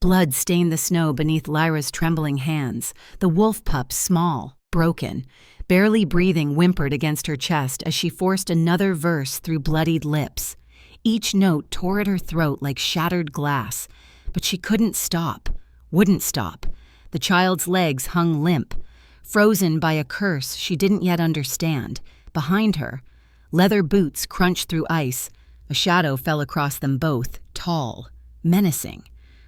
Blood stained the snow beneath Lyra's trembling hands. The wolf pup, small, broken, barely breathing, whimpered against her chest as she forced another verse through bloodied lips. Each note tore at her throat like shattered glass, but she couldn't stop, wouldn't stop. The child's legs hung limp, frozen by a curse she didn't yet understand. Behind her, leather boots crunched through ice. A shadow fell across them both, tall, menacing,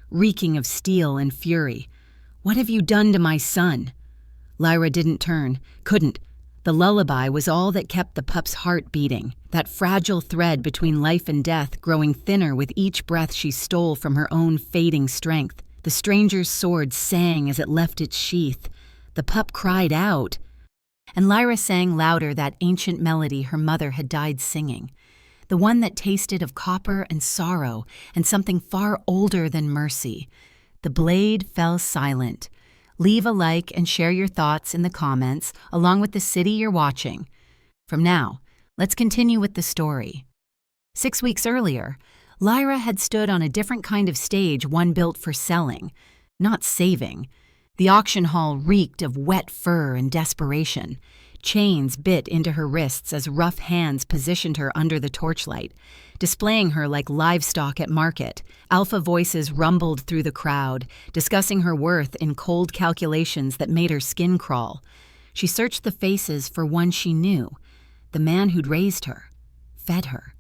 reeking of steel and fury. "What have you done to my son?" Lyra didn't turn, couldn't. The lullaby was all that kept the pup's heart beating, that fragile thread between life and death growing thinner with each breath she stole from her own fading strength. The stranger's sword sang as it left its sheath. The pup cried out, and Lyra sang louder that ancient melody her mother had died singing, the one that tasted of copper and sorrow and something far older than mercy. The blade fell silent. Leave a like and share your thoughts in the comments, along with the city you're watching. From now, let's continue with the story. 6 weeks earlier, Lyra had stood on a different kind of stage, one built for selling, not saving. The auction hall reeked of wet fur and desperation. Chains bit into her wrists as rough hands positioned her under the torchlight, displaying her like livestock at market. Alpha voices rumbled through the crowd, discussing her worth in cold calculations that made her skin crawl. She searched the faces for one she knew, the man who'd raised her, fed her,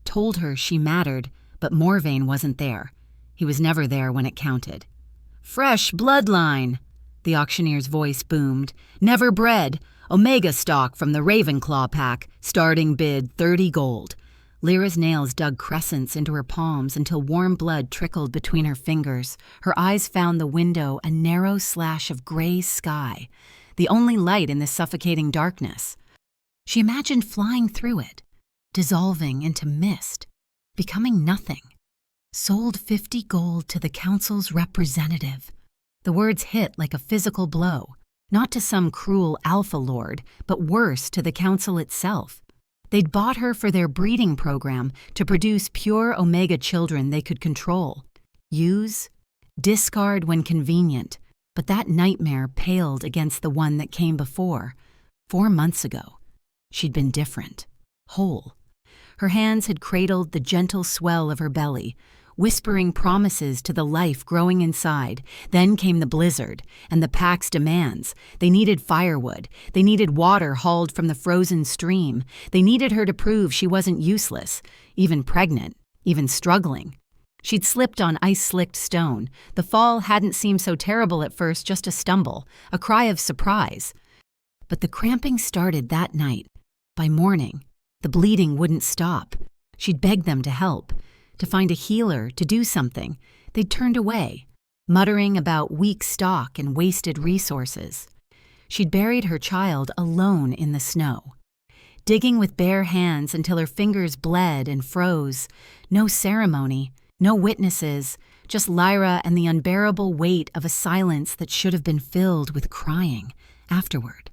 told her she mattered, but Morvain wasn't there. He was never there when it counted. "Fresh bloodline," the auctioneer's voice boomed. "Never bred. Omega stock from the Ravenclaw pack. Starting bid 30 gold. Lyra's nails dug crescents into her palms until warm blood trickled between her fingers. Her eyes found the window, a narrow slash of gray sky, the only light in the suffocating darkness. She imagined flying through it, dissolving into mist, becoming nothing. Sold 50 gold to the council's representative. The words hit like a physical blow. Not to some cruel alpha lord, but worse, to the council itself. They'd bought her for their breeding program to produce pure Omega children they could control, use, discard when convenient, but that nightmare paled against the one that came before. 4 months ago, she'd been different, whole. Her hands had cradled the gentle swell of her belly, whispering promises to the life growing inside. Then came the blizzard, and the pack's demands. They needed firewood. They needed water hauled from the frozen stream. They needed her to prove she wasn't useless, even pregnant, even struggling. She'd slipped on ice-slicked stone. The fall hadn't seemed so terrible at first, just a stumble, a cry of surprise. But the cramping started that night. By morning, the bleeding wouldn't stop. She'd begged them to help, to find a healer, to do something. They'd turned away, muttering about weak stock and wasted resources. She'd buried her child alone in the snow, digging with bare hands until her fingers bled and froze. No ceremony, no witnesses, just Lyra and the unbearable weight of a silence that should have been filled with crying. Afterward,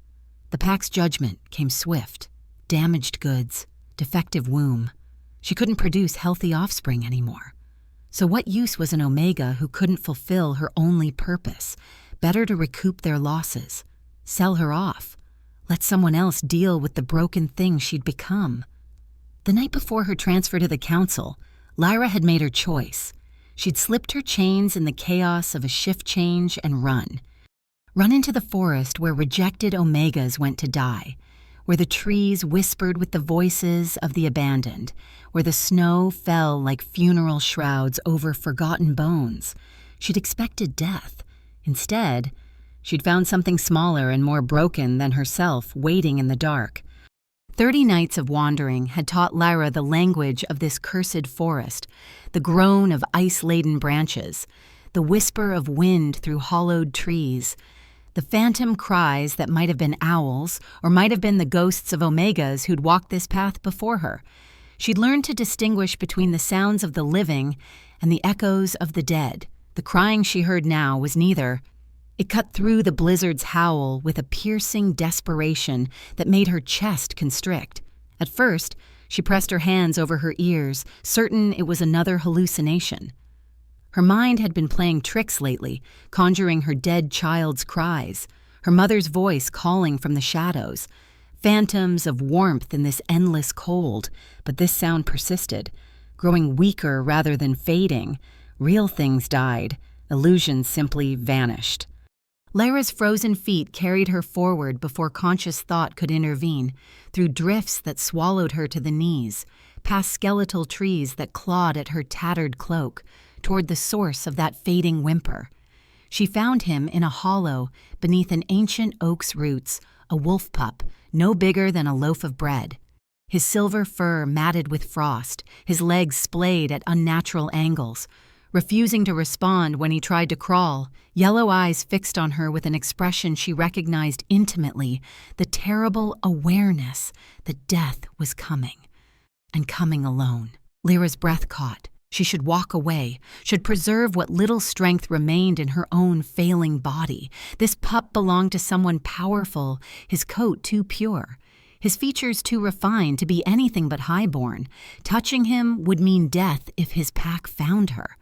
the pack's judgment came swift. Damaged goods, defective womb. She couldn't produce healthy offspring anymore. So what use was an Omega who couldn't fulfill her only purpose? Better to recoup their losses, sell her off, let someone else deal with the broken thing she'd become. The night before her transfer to the council, Lyra had made her choice. She'd slipped her chains in the chaos of a shift change and run. Run into the forest where rejected Omegas went to die, where the trees whispered with the voices of the abandoned, where the snow fell like funeral shrouds over forgotten bones. She'd expected death. Instead, she'd found something smaller and more broken than herself waiting in the dark. 30 nights of wandering had taught Lyra the language of this cursed forest, the groan of ice-laden branches, the whisper of wind through hollowed trees, the phantom cries that might have been owls or might have been the ghosts of Omegas who'd walked this path before her. She'd learned to distinguish between the sounds of the living and the echoes of the dead. The crying she heard now was neither. It cut through the blizzard's howl with a piercing desperation that made her chest constrict. At first, she pressed her hands over her ears, certain it was another hallucination. Her mind had been playing tricks lately, conjuring her dead child's cries, her mother's voice calling from the shadows. Phantoms of warmth in this endless cold, but this sound persisted, growing weaker rather than fading. Real things died, illusions simply vanished. Lyra's frozen feet carried her forward before conscious thought could intervene, through drifts that swallowed her to the knees, past skeletal trees that clawed at her tattered cloak, toward the source of that fading whimper. She found him in a hollow beneath an ancient oak's roots, a wolf pup, no bigger than a loaf of bread. His silver fur matted with frost, his legs splayed at unnatural angles, refusing to respond when he tried to crawl, yellow eyes fixed on her with an expression she recognized intimately, the terrible awareness that death was coming, and coming alone. Lyra's breath caught. She should walk away, should preserve what little strength remained in her own failing body. This pup belonged to someone powerful, his coat too pure, his features too refined to be anything but highborn. Touching him would mean death if his pack found her.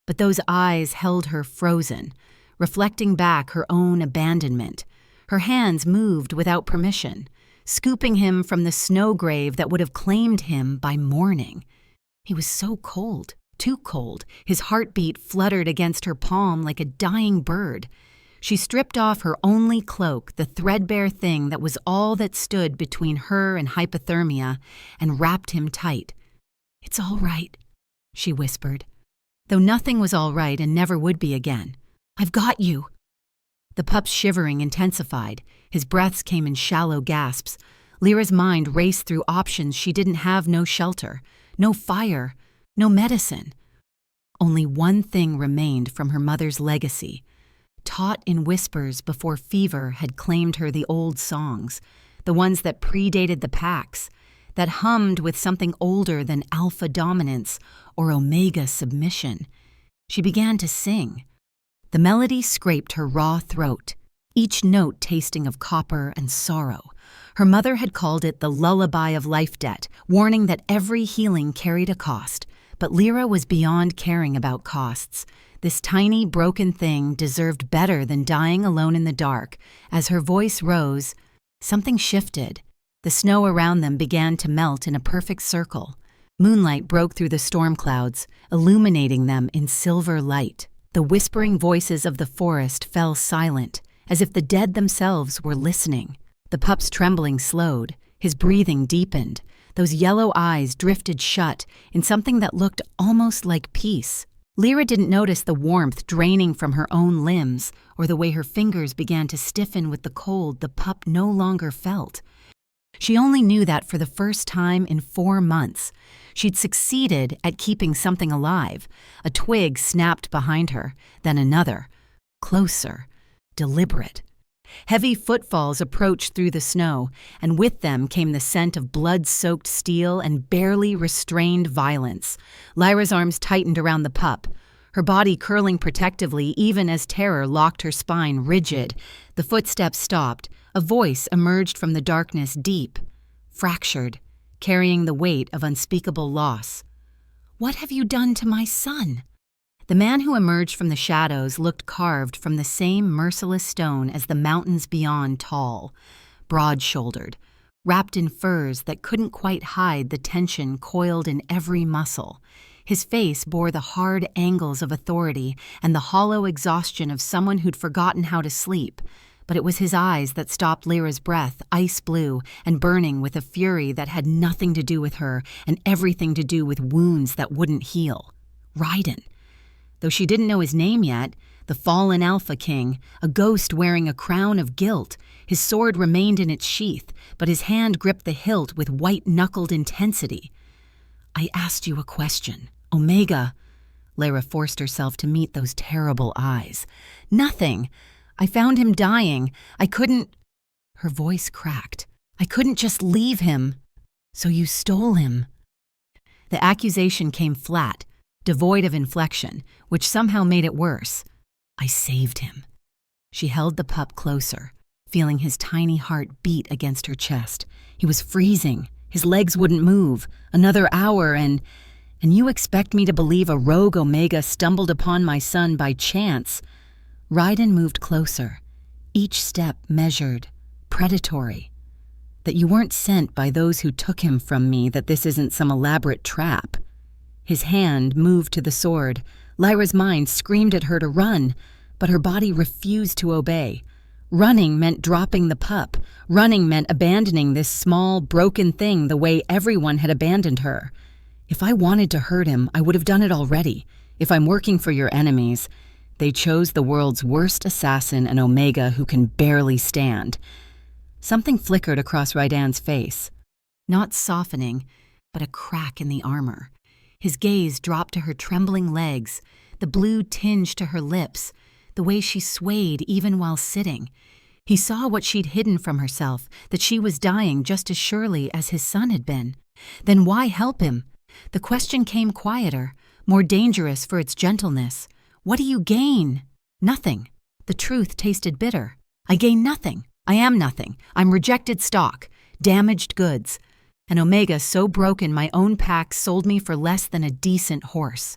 But those eyes held her frozen, reflecting back her own abandonment. Her hands moved without permission, scooping him from the snow grave that would have claimed him by morning. He was so cold, too cold. His heartbeat fluttered against her palm like a dying bird. She stripped off her only cloak, the threadbare thing that was all that stood between her and hypothermia, and wrapped him tight. "It's all right," she whispered, though nothing was all right and never would be again. "I've got you." The pup's shivering intensified. His breaths came in shallow gasps. Lyra's mind raced through options she didn't have: no shelter, no fire, no medicine. Only one thing remained from her mother's legacy, taught in whispers before fever had claimed her: the old songs, the ones that predated the packs, that hummed with something older than alpha dominance or omega submission. She began to sing. The melody scraped her raw throat, each note tasting of copper and sorrow. Her mother had called it the lullaby of life debt, warning that every healing carried a cost. But Lyra was beyond caring about costs. This tiny, broken thing deserved better than dying alone in the dark. As her voice rose, something shifted. The snow around them began to melt in a perfect circle. Moonlight broke through the storm clouds, illuminating them in silver light. The whispering voices of the forest fell silent, as if the dead themselves were listening. The pup's trembling slowed, his breathing deepened. Those yellow eyes drifted shut in something that looked almost like peace. Lyra didn't notice the warmth draining from her own limbs, or the way her fingers began to stiffen with the cold the pup no longer felt. She only knew that for the first time in 4 months, she'd succeeded at keeping something alive. A twig snapped behind her, then another, closer, deliberate. Heavy footfalls approached through the snow, and with them came the scent of blood-soaked steel and barely restrained violence. Lyra's arms tightened around the pup, her body curling protectively even as terror locked her spine rigid. The footsteps stopped. A voice emerged from the darkness, deep, fractured, carrying the weight of unspeakable loss. "What have you done to my son?" The man who emerged from the shadows looked carved from the same merciless stone as the mountains beyond, tall, broad-shouldered, wrapped in furs that couldn't quite hide the tension coiled in every muscle. His face bore the hard angles of authority and the hollow exhaustion of someone who'd forgotten how to sleep. But it was his eyes that stopped Lyra's breath, ice blue and burning with a fury that had nothing to do with her and everything to do with wounds that wouldn't heal. Raiden. Though she didn't know his name yet, the fallen Alpha King, a ghost wearing a crown of guilt. His sword remained in its sheath, but his hand gripped the hilt with white-knuckled intensity. "I asked you a question. Omega." Lyra forced herself to meet those terrible eyes. "Nothing. I found him dying. I couldn't—" Her voice cracked. "I couldn't just leave him. So you stole him." The accusation came flat, devoid of inflection, which somehow made it worse. "I saved him." She held the pup closer, feeling his tiny heart beat against her chest. He was freezing. His legs wouldn't move. Another hour and And you expect me to believe a rogue Omega stumbled upon my son by chance? Raiden moved closer, each step measured, predatory. That you weren't sent by those who took him from me, that this isn't some elaborate trap. His hand moved to the sword. Lyra's mind screamed at her to run, but her body refused to obey. Running meant dropping the pup. Running meant abandoning this small, broken thing the way everyone had abandoned her. If I wanted to hurt him, I would have done it already. If I'm working for your enemies, they chose the world's worst assassin, an Omega who can barely stand. Something flickered across Raidan's face. Not softening, but a crack in the armor. His gaze dropped to her trembling legs, the blue tinge to her lips, the way she swayed even while sitting. He saw what she'd hidden from herself, that she was dying just as surely as his son had been. Then why help him? The question came quieter, more dangerous for its gentleness. What do you gain? Nothing. The truth tasted bitter. I gain nothing. I am nothing. I'm rejected stock, damaged goods. An Omega so broken my own pack sold me for less than a decent horse.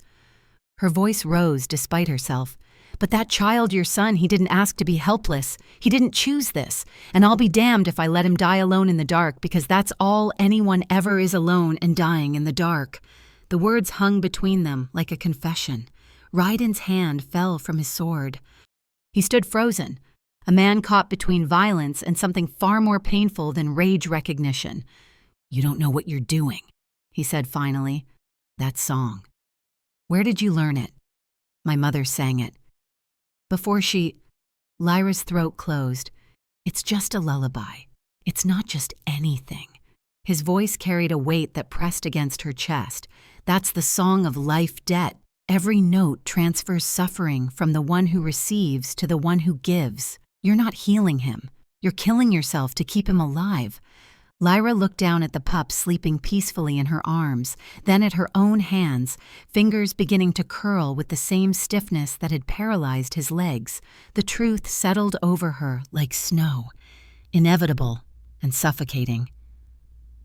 Her voice rose despite herself. But that child, your son, he didn't ask to be helpless. He didn't choose this. And I'll be damned if I let him die alone in the dark, because that's all anyone ever is, alone and dying in the dark. The words hung between them like a confession. Raiden's hand fell from his sword. He stood frozen, a man caught between violence and something far more painful than rage recognition. You don't know what you're doing, he said finally. That song. Where did you learn it? My mother sang it. Before Lyra's throat closed. It's just a lullaby. It's not just anything. His voice carried a weight that pressed against her chest. That's the song of life debt. Every note transfers suffering from the one who receives to the one who gives. You're not healing him. You're killing yourself to keep him alive. Lyra looked down at the pup sleeping peacefully in her arms, then at her own hands, fingers beginning to curl with the same stiffness that had paralyzed his legs. The truth settled over her like snow, inevitable and suffocating.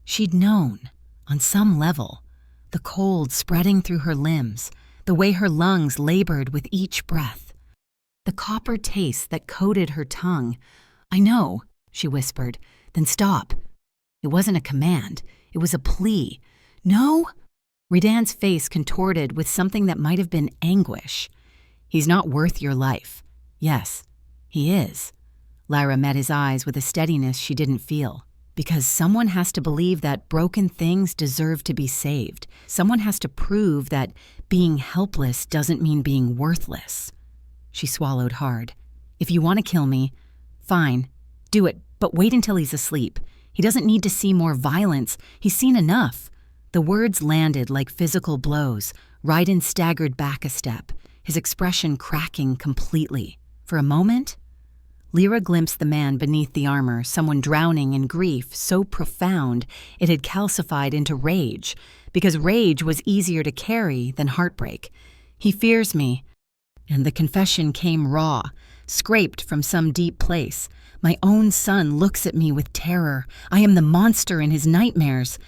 She'd known, on some level, the cold spreading through her limbs, the way her lungs labored with each breath, the copper taste that coated her tongue. I know, she whispered. Then stop. It wasn't a command. It was a plea. No? Raidan's face contorted with something that might have been anguish. He's not worth your life. Yes, he is. Lyra met his eyes with a steadiness she didn't feel. Because someone has to believe that broken things deserve to be saved. Someone has to prove that being helpless doesn't mean being worthless. She swallowed hard. If you want to kill me, fine, do it, but wait until he's asleep. He doesn't need to see more violence. He's seen enough. The words landed like physical blows. Raiden staggered back a step, his expression cracking completely. For a moment, Lyra glimpsed the man beneath the armor, someone drowning in grief so profound it had calcified into rage, because rage was easier to carry than heartbreak. He fears me. And the confession came raw, scraped from some deep place. My own son looks at me with terror. I am the monster in his nightmares.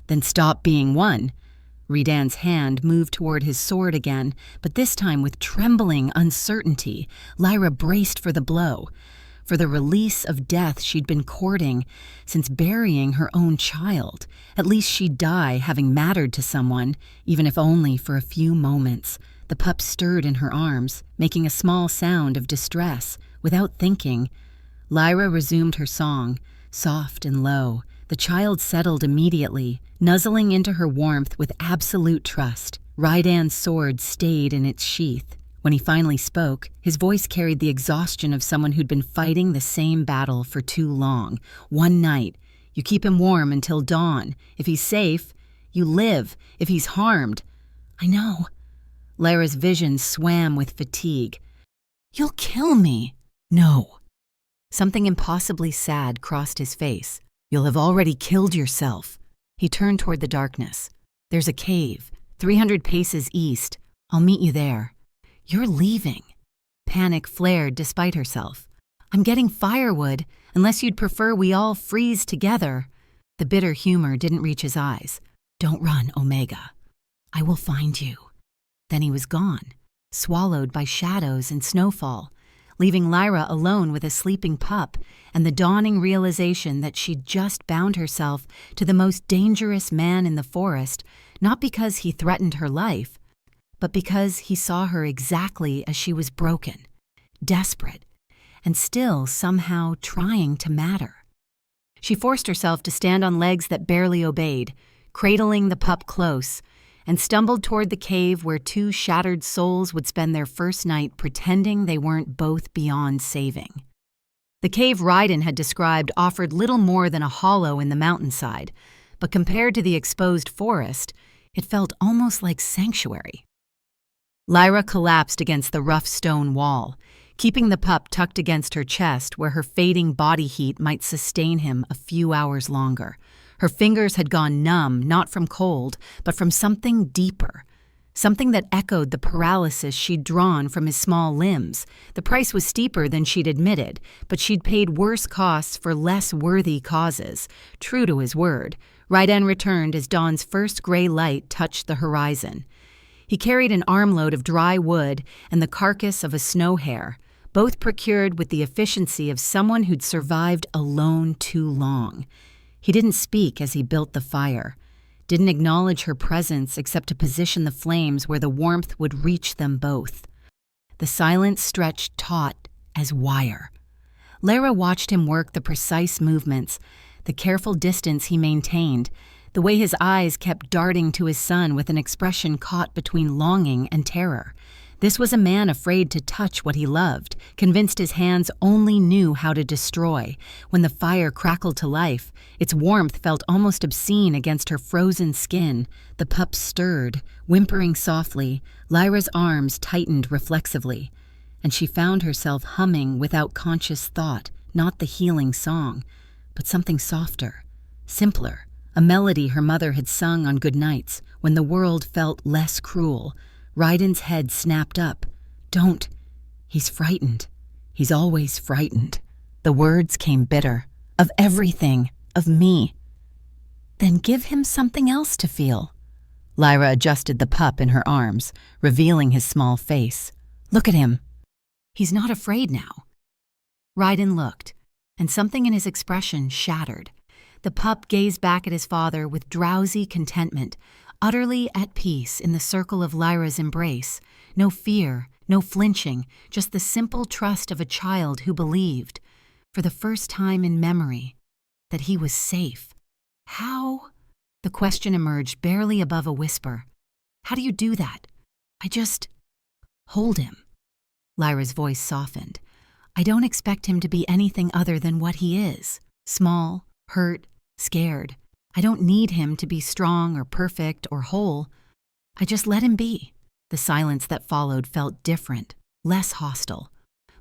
Then stop being one. Raidan's hand moved toward his sword again, but this time with trembling uncertainty. Lyra braced for the blow, for the release of death she'd been courting since burying her own child. At least she'd die having mattered to someone, even if only for a few moments. The pup stirred in her arms, making a small sound of distress. Without thinking, Lyra resumed her song, soft and low. The child settled immediately, nuzzling into her warmth with absolute trust. Raidan's sword stayed in its sheath. When he finally spoke, his voice carried the exhaustion of someone who'd been fighting the same battle for too long. One night, you keep him warm until dawn. If he's safe, you live. If he's harmed, I know. Lyra's vision swam with fatigue. You'll kill me. No. Something impossibly sad crossed his face. You'll have already killed yourself. He turned toward the darkness. There's a cave, 300 paces east. I'll meet you there. You're leaving. Panic flared despite herself. I'm getting firewood, unless you'd prefer we all freeze together. The bitter humor didn't reach his eyes. Don't run, Omega. "I will find you." Then he was gone, swallowed by shadows and snowfall, leaving Lyra alone with a sleeping pup and the dawning realization that she'd just bound herself to the most dangerous man in the forest, not because he threatened her life, but because he saw her exactly as she was broken, desperate, and still somehow trying to matter. She forced herself to stand on legs that barely obeyed, cradling the pup close, and stumbled toward the cave where two shattered souls would spend their first night pretending they weren't both beyond saving. The cave Ryden had described offered little more than a hollow in the mountainside, but compared to the exposed forest, it felt almost like sanctuary. Lyra collapsed against the rough stone wall, keeping the pup tucked against her chest where her fading body heat might sustain him a few hours longer. Her fingers had gone numb, not from cold, but from something deeper, something that echoed the paralysis she'd drawn from his small limbs. The price was steeper than she'd admitted, but she'd paid worse costs for less worthy causes. True to his word, Ryden returned as dawn's first gray light touched the horizon. He carried an armload of dry wood and the carcass of a snow hare, both procured with the efficiency of someone who'd survived alone too long. He didn't speak as he built the fire, didn't acknowledge her presence except to position the flames where the warmth would reach them both. The silence stretched taut as wire. Lyra watched him work the precise movements, the careful distance he maintained, the way his eyes kept darting to his son with an expression caught between longing and terror. This was a man afraid to touch what he loved, convinced his hands only knew how to destroy. When the fire crackled to life, its warmth felt almost obscene against her frozen skin. The pup stirred, whimpering softly. Lyra's arms tightened reflexively, and she found herself humming without conscious thought, not the healing song, but something softer, simpler, a melody her mother had sung on good nights when the world felt less cruel. Ryden's head snapped up. "Don't. He's frightened. He's always frightened." The words came bitter. "Of everything. Of me." "Then give him something else to feel." Lyra adjusted the pup in her arms, revealing his small face. "Look at him. He's not afraid now." Ryden looked, and something in his expression shattered. The pup gazed back at his father with drowsy contentment, utterly at peace in the circle of Lyra's embrace. No fear, no flinching, just the simple trust of a child who believed, for the first time in memory, that he was safe. "How?" The question emerged barely above a whisper. "How do you do that?" "I just hold him." Lyra's voice softened. "I don't expect him to be anything other than what he is. Small, hurt, scared. I don't need him to be strong or perfect or whole. I just let him be." The silence that followed felt different, less hostile,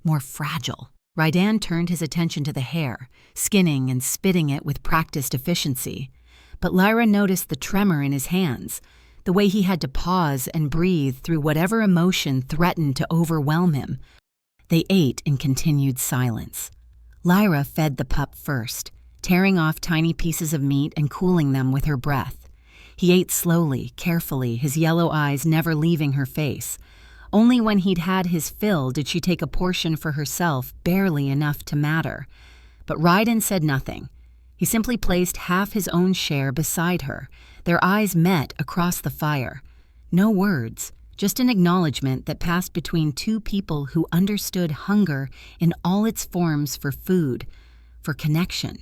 more fragile. Ryden turned his attention to the hare, skinning and spitting it with practiced efficiency. But Lyra noticed the tremor in his hands, the way he had to pause and breathe through whatever emotion threatened to overwhelm him. They ate in continued silence. Lyra fed the pup first, tearing off tiny pieces of meat and cooling them with her breath. He ate slowly, carefully, his yellow eyes never leaving her face. Only when he'd had his fill did she take a portion for herself, barely enough to matter. But Ryden said nothing. He simply placed half his own share beside her. Their eyes met across the fire. No words, just an acknowledgement that passed between two people who understood hunger in all its forms for food, for connection,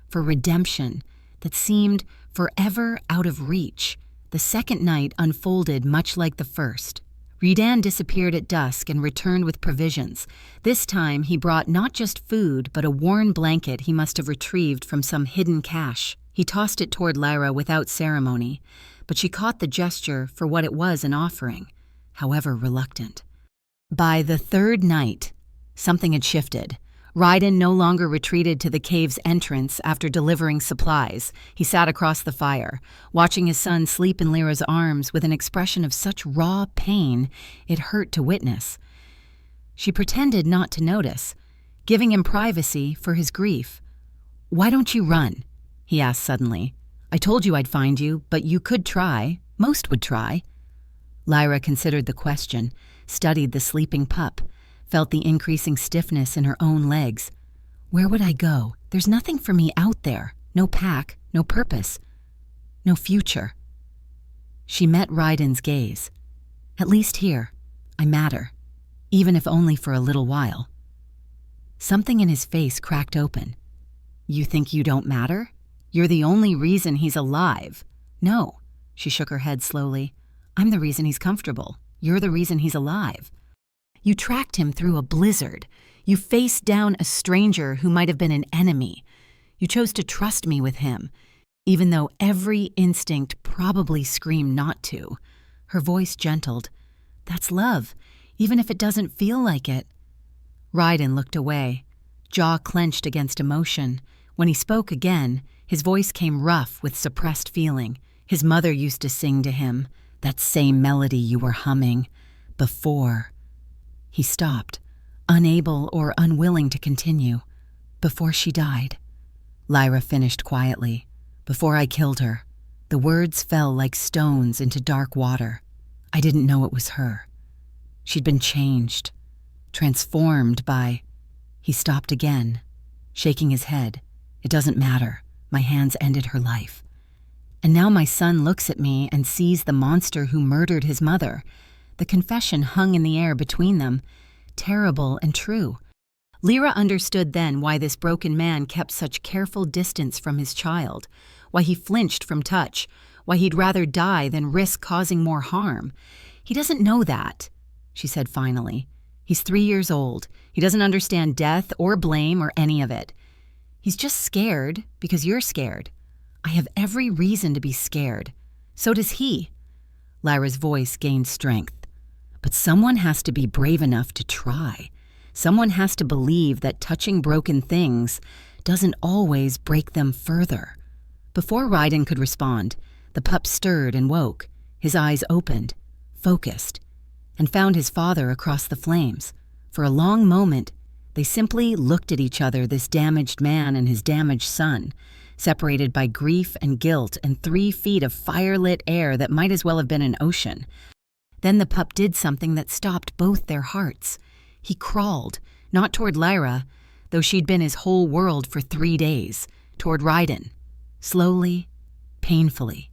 for redemption, that seemed forever out of reach. The second night unfolded much like the first. Ryden disappeared at dusk and returned with provisions. This time he brought not just food, but a worn blanket he must have retrieved from some hidden cache. He tossed it toward Lyra without ceremony, but she caught the gesture for what it was, an offering, however reluctant. By the third night, something had shifted. Ryden no longer retreated to the cave's entrance after delivering supplies. He sat across the fire, watching his son sleep in Lyra's arms with an expression of such raw pain it hurt to witness. She pretended not to notice, giving him privacy for his grief. "Why don't you run?" he asked suddenly. "I told you I'd find you, but you could try. Most would try." Lyra considered the question, studied the sleeping pup, felt the increasing stiffness in her own legs. Where would I go? There's nothing for me out there. No pack, no purpose, no future. She met Ryden's gaze. At least here, I matter, even if only for a little while. Something in his face cracked open. You think you don't matter? You're the only reason he's alive. No, she shook her head slowly. I'm the reason he's comfortable. You're the reason he's alive. You tracked him through a blizzard. You faced down a stranger who might have been an enemy. You chose to trust me with him, even though every instinct probably screamed not to. Her voice gentled. That's love, even if it doesn't feel like it. Ryden looked away, jaw clenched against emotion. When he spoke again, his voice came rough with suppressed feeling. His mother used to sing to him, that same melody you were humming before. He stopped, unable or unwilling to continue. Before she died. Lyra finished quietly. Before I killed her. The words fell like stones into dark water. I didn't know it was her. She'd been changed, transformed by... He stopped again, shaking his head. It doesn't matter. My hands ended her life. And now my son looks at me and sees the monster who murdered his mother. The confession hung in the air between them, terrible and true. Lyra understood then why this broken man kept such careful distance from his child, why he flinched from touch, why he'd rather die than risk causing more harm. He doesn't know that, she said finally. He's 3 years old. He doesn't understand death or blame or any of it. He's just scared because you're scared. I have every reason to be scared. So does he. Lyra's voice gained strength. But someone has to be brave enough to try. Someone has to believe that touching broken things doesn't always break them further. Before Ryden could respond, the pup stirred and woke. His eyes opened, focused, and found his father across the flames. For a long moment, they simply looked at each other, this damaged man and his damaged son, separated by grief and guilt and 3 feet of fire-lit air that might as well have been an ocean. Then the pup did something that stopped both their hearts. He crawled, not toward Lyra, though she'd been his whole world for 3 days, toward Ryden, slowly, painfully,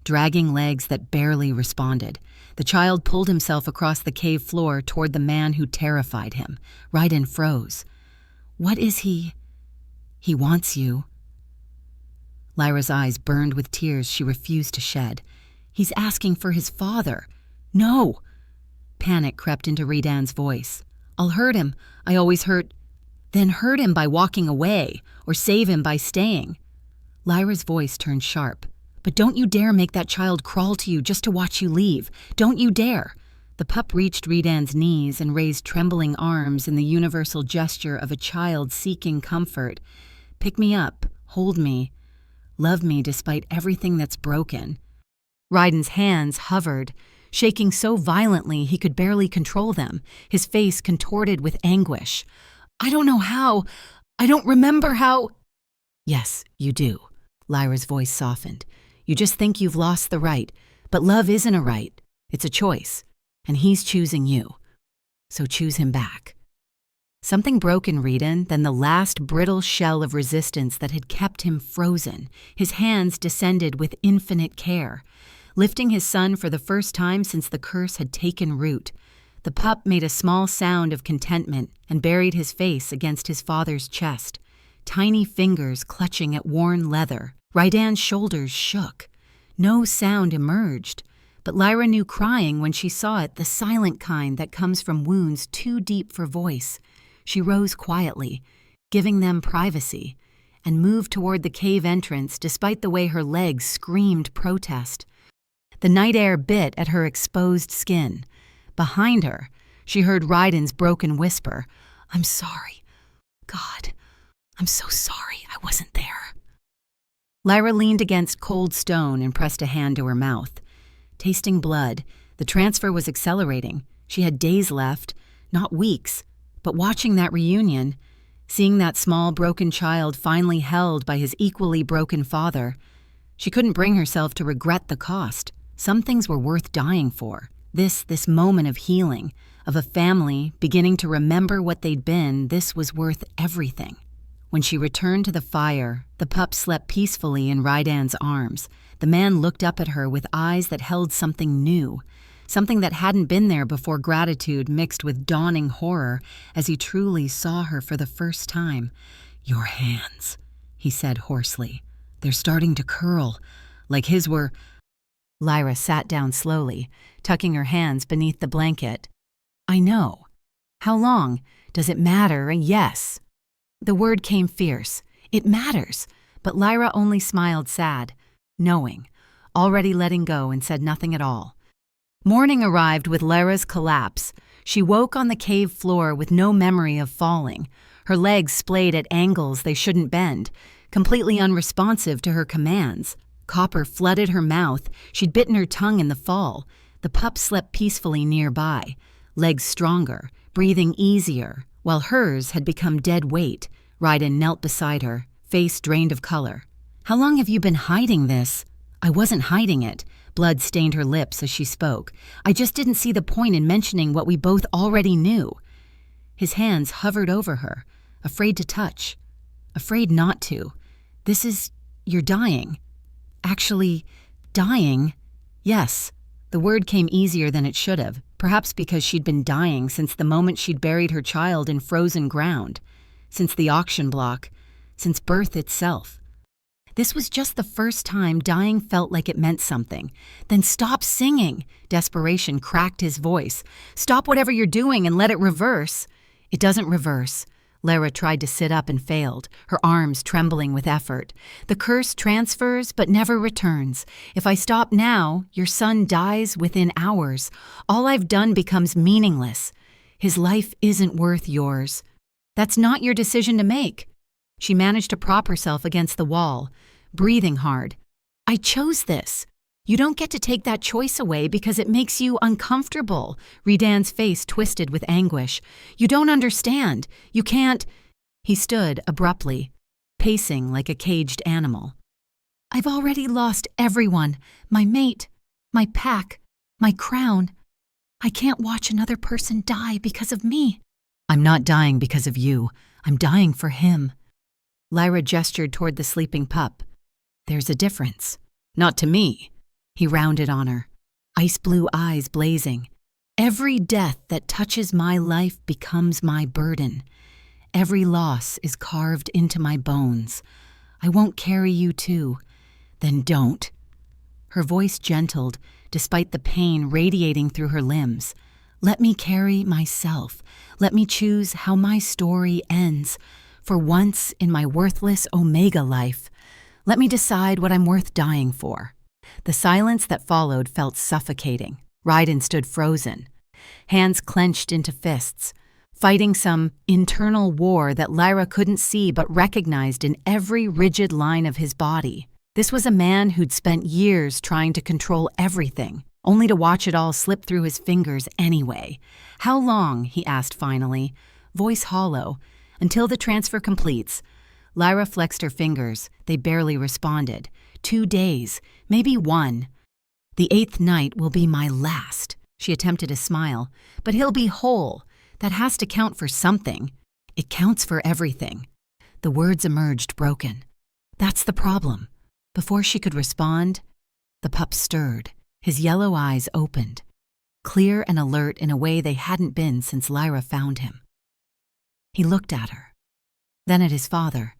dragging legs that barely responded. The child pulled himself across the cave floor toward the man who terrified him. Ryden froze. What is he? He wants you. Lyra's eyes burned with tears she refused to shed. He's asking for his father. No! Panic crept into Ryden's voice. I'll hurt him. I always hurt. Then hurt him by walking away, or save him by staying. Lyra's voice turned sharp. But don't you dare make that child crawl to you just to watch you leave. Don't you dare. The pup reached Ryden's knees and raised trembling arms in the universal gesture of a child seeking comfort. Pick me up, hold me, love me despite everything that's broken. Ryden's hands hovered, shaking so violently he could barely control them, his face contorted with anguish. I don't know how. I don't remember how. Yes, you do. Lyra's voice softened. You just think you've lost the right, but love isn't a right. It's a choice, and he's choosing you. So choose him back. Something broke in Ryden, then the last brittle shell of resistance that had kept him frozen. His hands descended with infinite care, lifting his son for the first time since the curse had taken root. The pup made a small sound of contentment and buried his face against his father's chest, tiny fingers clutching at worn leather. Ryden's shoulders shook. No sound emerged, but Lyra knew crying when she saw it, the silent kind that comes from wounds too deep for voice. She rose quietly, giving them privacy, and moved toward the cave entrance despite the way her legs screamed protest. The night air bit at her exposed skin. Behind her, she heard Ryden's broken whisper, I'm sorry. God, I'm so sorry I wasn't there. Lyra leaned against cold stone and pressed a hand to her mouth. Tasting blood, the transfer was accelerating. She had days left, not weeks, but watching that reunion, seeing that small broken child finally held by his equally broken father, she couldn't bring herself to regret the cost. Some things were worth dying for, This moment of healing, of a family beginning to remember what they'd been, this was worth everything. When she returned to the fire, the pup slept peacefully in Rydan's arms. The man looked up at her with eyes that held something new, something that hadn't been there before, gratitude mixed with dawning horror as he truly saw her for the first time. "Your hands," he said hoarsely. "They're starting to curl, like his were." Lyra sat down slowly, tucking her hands beneath the blanket. "I know. How long? Does it matter?" "Yes." The word came fierce. "It matters." But Lyra only smiled sad, knowing, already letting go, and said nothing at all. Morning arrived with Lyra's collapse. She woke on the cave floor with no memory of falling, her legs splayed at angles they shouldn't bend, completely unresponsive to her commands. Copper flooded her mouth. She'd bitten her tongue in the fall. The pup slept peacefully nearby, legs stronger, breathing easier, while hers had become dead weight. Rydan knelt beside her, face drained of color. "How long have you been hiding this?" "I wasn't hiding it." Blood stained her lips as she spoke. "I just didn't see the point in mentioning what we both already knew." His hands hovered over her, afraid to touch, afraid not to. You're dying." "Actually, dying?" "Yes." The word came easier than it should have, perhaps because she'd been dying since the moment she'd buried her child in frozen ground, since the auction block, since birth itself. This was just the first time dying felt like it meant something. "Then stop singing!" Desperation cracked his voice. "Stop whatever you're doing and let it reverse." "It doesn't reverse." Lyra tried to sit up and failed, her arms trembling with effort. "The curse transfers but never returns. If I stop now, your son dies within hours. All I've done becomes meaningless. His life isn't worth yours." "That's not your decision to make." She managed to prop herself against the wall, breathing hard. "I chose this. You don't get to take that choice away because it makes you uncomfortable." Rydan's face twisted with anguish. "You don't understand. You can't." He stood abruptly, pacing like a caged animal. "I've already lost everyone. My mate, my pack, my crown. I can't watch another person die because of me." "I'm not dying because of you. I'm dying for him." Lyra gestured toward the sleeping pup. "There's a difference. Not to me." He rounded on her, ice blue eyes blazing. "Every death that touches my life becomes my burden. Every loss is carved into my bones. I won't carry you too." "Then don't." Her voice gentled, despite the pain radiating through her limbs. "Let me carry myself. Let me choose how my story ends. For once in my worthless Omega life, let me decide what I'm worth dying for." The silence that followed felt suffocating. Rydan stood frozen, hands clenched into fists, fighting some internal war that Lyra couldn't see but recognized in every rigid line of his body. This was a man who'd spent years trying to control everything, only to watch it all slip through his fingers anyway. "How long?" he asked finally, voice hollow. "Until the transfer completes." Lyra flexed her fingers. They barely responded. 2 days, maybe 1. "The 8th night will be my last." She attempted a smile. "But he'll be whole. That has to count for something." "It counts for everything." The words emerged broken. "That's the problem." Before she could respond, the pup stirred. His yellow eyes opened, clear and alert in a way they hadn't been since Lyra found him. He looked at her, then at his father,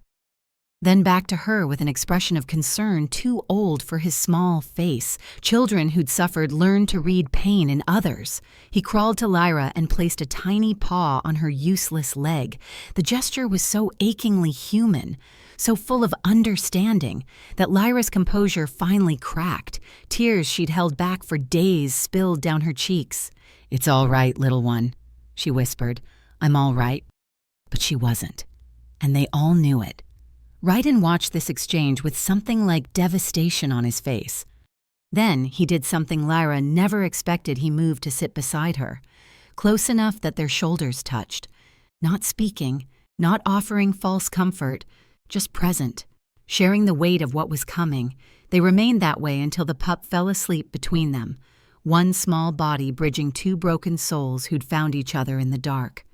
then back to her with an expression of concern too old for his small face. Children who'd suffered learned to read pain in others. He crawled to Lyra and placed a tiny paw on her useless leg. The gesture was so achingly human, so full of understanding, that Lyra's composure finally cracked. Tears she'd held back for days spilled down her cheeks. "It's all right, little one," she whispered. "I'm all right." But she wasn't, and they all knew it. Rydan watched this exchange with something like devastation on his face. Then he did something Lyra never expected. He moved to sit beside her, close enough that their shoulders touched. Not speaking, not offering false comfort, just present, sharing the weight of what was coming. They remained that way until the pup fell asleep between them, one small body bridging two broken souls who'd found each other in the dark.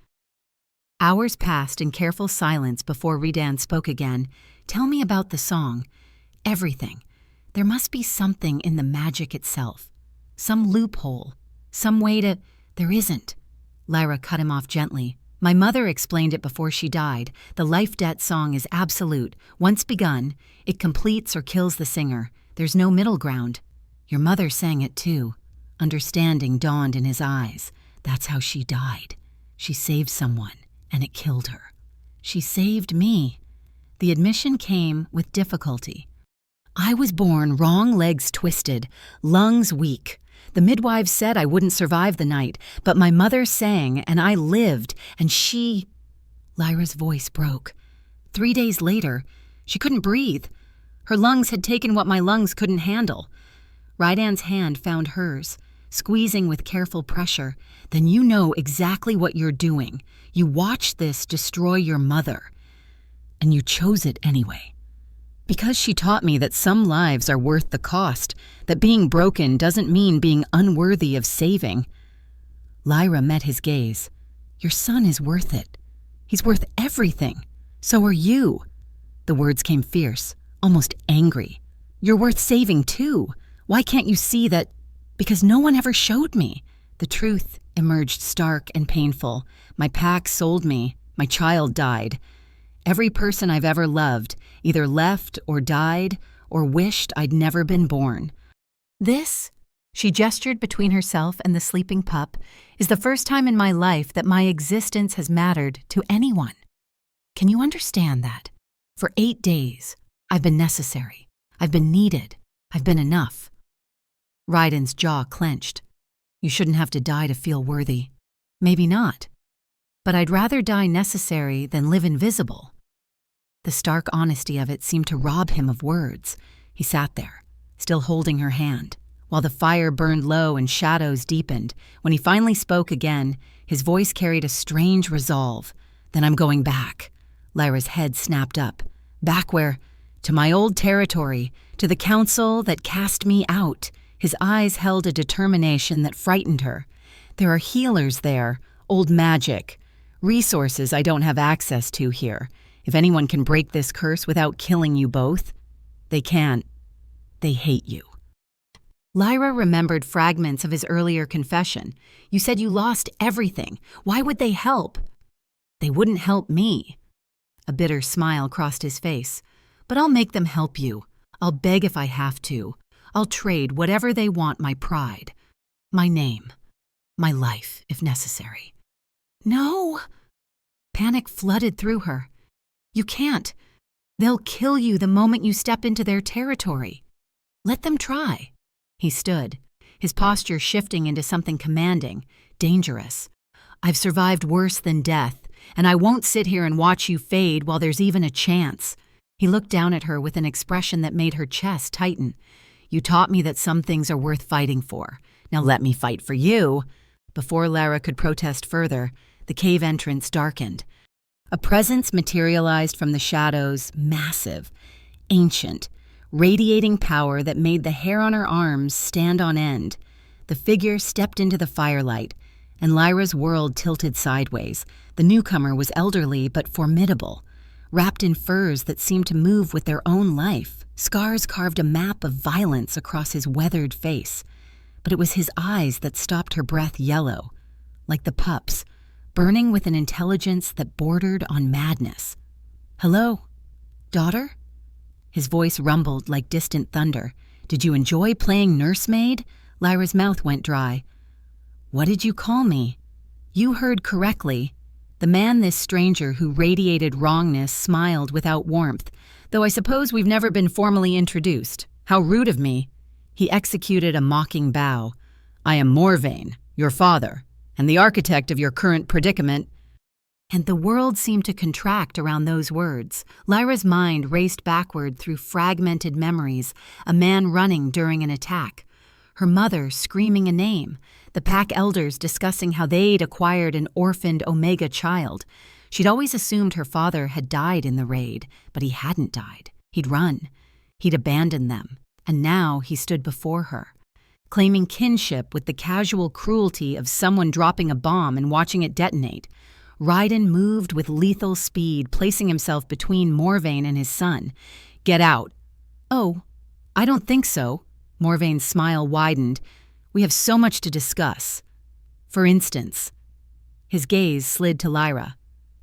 Hours passed in careful silence before Redan spoke again. "Tell me about the song. Everything. There must be something in the magic itself. Some loophole. Some way to—" "There isn't." Lyra cut him off gently. "My mother explained it before she died. The life debt song is absolute. Once begun, it completes or kills the singer. There's no middle ground. Your mother sang it too." Understanding dawned in his eyes. "That's how she died. She saved someone, and it killed her." "She saved me." The admission came with difficulty. "I was born wrong, legs twisted, lungs weak. The midwives said I wouldn't survive the night, but my mother sang and I lived, and she—" Lyra's voice broke. 3 days later, she couldn't breathe. Her lungs had taken what my lungs couldn't handle. Rydan's hand found hers, squeezing with careful pressure. "Then you know exactly what you're doing. You watched this destroy your mother. And you chose it anyway. Because she taught me that some lives are worth the cost, that being broken doesn't mean being unworthy of saving." Lyra met his gaze. "Your son is worth it. He's worth everything. So are you." The words came fierce, almost angry. "You're worth saving too. Why can't you see that—" "Because no one ever showed me." The truth emerged stark and painful. My pack sold me. My child died. Every person I've ever loved either left or died or wished I'd never been born. This, she gestured between herself and the sleeping pup, is the first time in my life that my existence has mattered to anyone. Can you understand that? For 8 days, I've been necessary. I've been needed. I've been enough. Ryden's jaw clenched. You shouldn't have to die to feel worthy. Maybe not. But I'd rather die necessary than live invisible. The stark honesty of it seemed to rob him of words. He sat there, still holding her hand, while the fire burned low and shadows deepened. When he finally spoke again, his voice carried a strange resolve. "Then I'm going back." Lyra's head snapped up. "Back where? To my old territory, to the council that cast me out." His eyes held a determination that frightened her. "There are healers there, old magic, resources I don't have access to here. If anyone can break this curse without killing you both, they can't. They hate you." Lyra remembered fragments of his earlier confession. "You said you lost everything. Why would they help?" "They wouldn't help me." A bitter smile crossed his face. "But I'll make them help you. I'll beg if I have to. I'll trade whatever they want, my pride, my name, my life, if necessary." "No!" Panic flooded through her. "You can't. They'll kill you the moment you step into their territory. Let them try." He stood, his posture shifting into something commanding, dangerous. "I've survived worse than death, and I won't sit here and watch you fade while there's even a chance." He looked down at her with an expression that made her chest tighten. "You taught me that some things are worth fighting for. Now let me fight for you." Before Lyra could protest further, the cave entrance darkened. A presence materialized from the shadows, massive, ancient, radiating power that made the hair on her arms stand on end. The figure stepped into the firelight, and Lyra's world tilted sideways. The newcomer was elderly but formidable, wrapped in furs that seemed to move with their own life. Scars carved a map of violence across his weathered face, but it was his eyes that stopped her breath yellow, like the pup's, burning with an intelligence that bordered on madness. "Hello, daughter?" His voice rumbled like distant thunder. "Did you enjoy playing nursemaid?" Lyra's mouth went dry. "What did you call me?" "You heard correctly." The man, this stranger who radiated wrongness, smiled without warmth. "Though I suppose we've never been formally introduced. How rude of me." He executed a mocking bow. "I am Morvain, your father, and the architect of your current predicament." And the world seemed to contract around those words. Lyra's mind raced backward through fragmented memories, a man running during an attack, her mother screaming a name, the pack elders discussing how they'd acquired an orphaned Omega child. She'd always assumed her father had died in the raid, but he hadn't died. He'd run. He'd abandoned them, and now he stood before her. claiming kinship with the casual cruelty of someone dropping a bomb and watching it detonate. Raiden moved with lethal speed, placing himself between Morvain and his son. "Get out." "Oh, I don't think so." Morvain's smile widened. "We have so much to discuss." "For instance." His gaze slid to Lyra,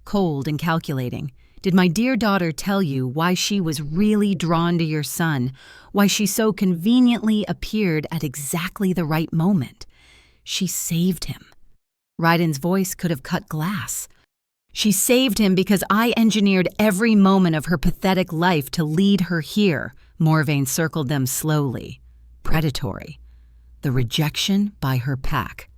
cold and calculating. "Did my dear daughter tell you why she was really drawn to your son, why she so conveniently appeared at exactly the right moment? She saved him." Raiden's voice could have cut glass. "She saved him because I engineered every moment of her pathetic life to lead her here." Morvain circled them slowly. Predatory. The rejection by her pack.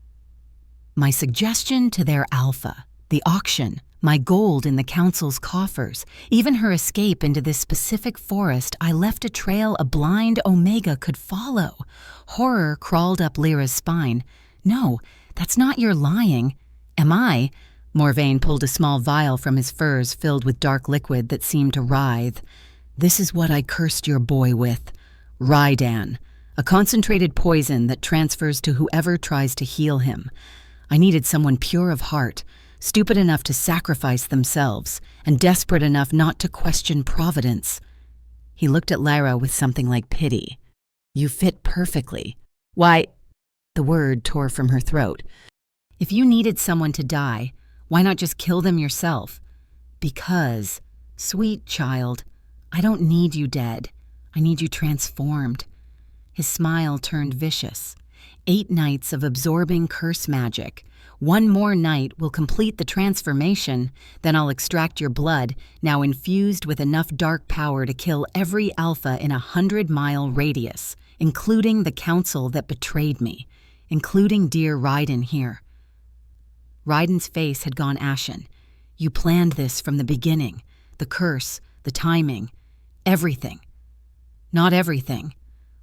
"My suggestion to their alpha, the auction, my gold in the council's coffers, even her escape into this specific forest, I left a trail a blind Omega could follow." Horror crawled up Lyra's spine. "No, that's not your lying." "Am I?" Morvain pulled a small vial from his furs filled with dark liquid that seemed to writhe. "This is what I cursed your boy with. Raidan, a concentrated poison that transfers to whoever tries to heal him. I needed someone pure of heart, stupid enough to sacrifice themselves, and desperate enough not to question providence." He looked at Lyra with something like pity. "You fit perfectly." "Why—" The word tore from her throat. "If you needed someone to die, why not just kill them yourself?" "Because, sweet child, I don't need you dead. I need you transformed." His smile turned vicious. 8 nights of absorbing curse magic. One more night will complete the transformation, then I'll extract your blood, now infused with enough dark power to kill every alpha in a 100-mile radius, including the council that betrayed me, including dear Raiden here. Raiden's face had gone ashen. "You planned this from the beginning. The curse, the timing, everything." "Not everything."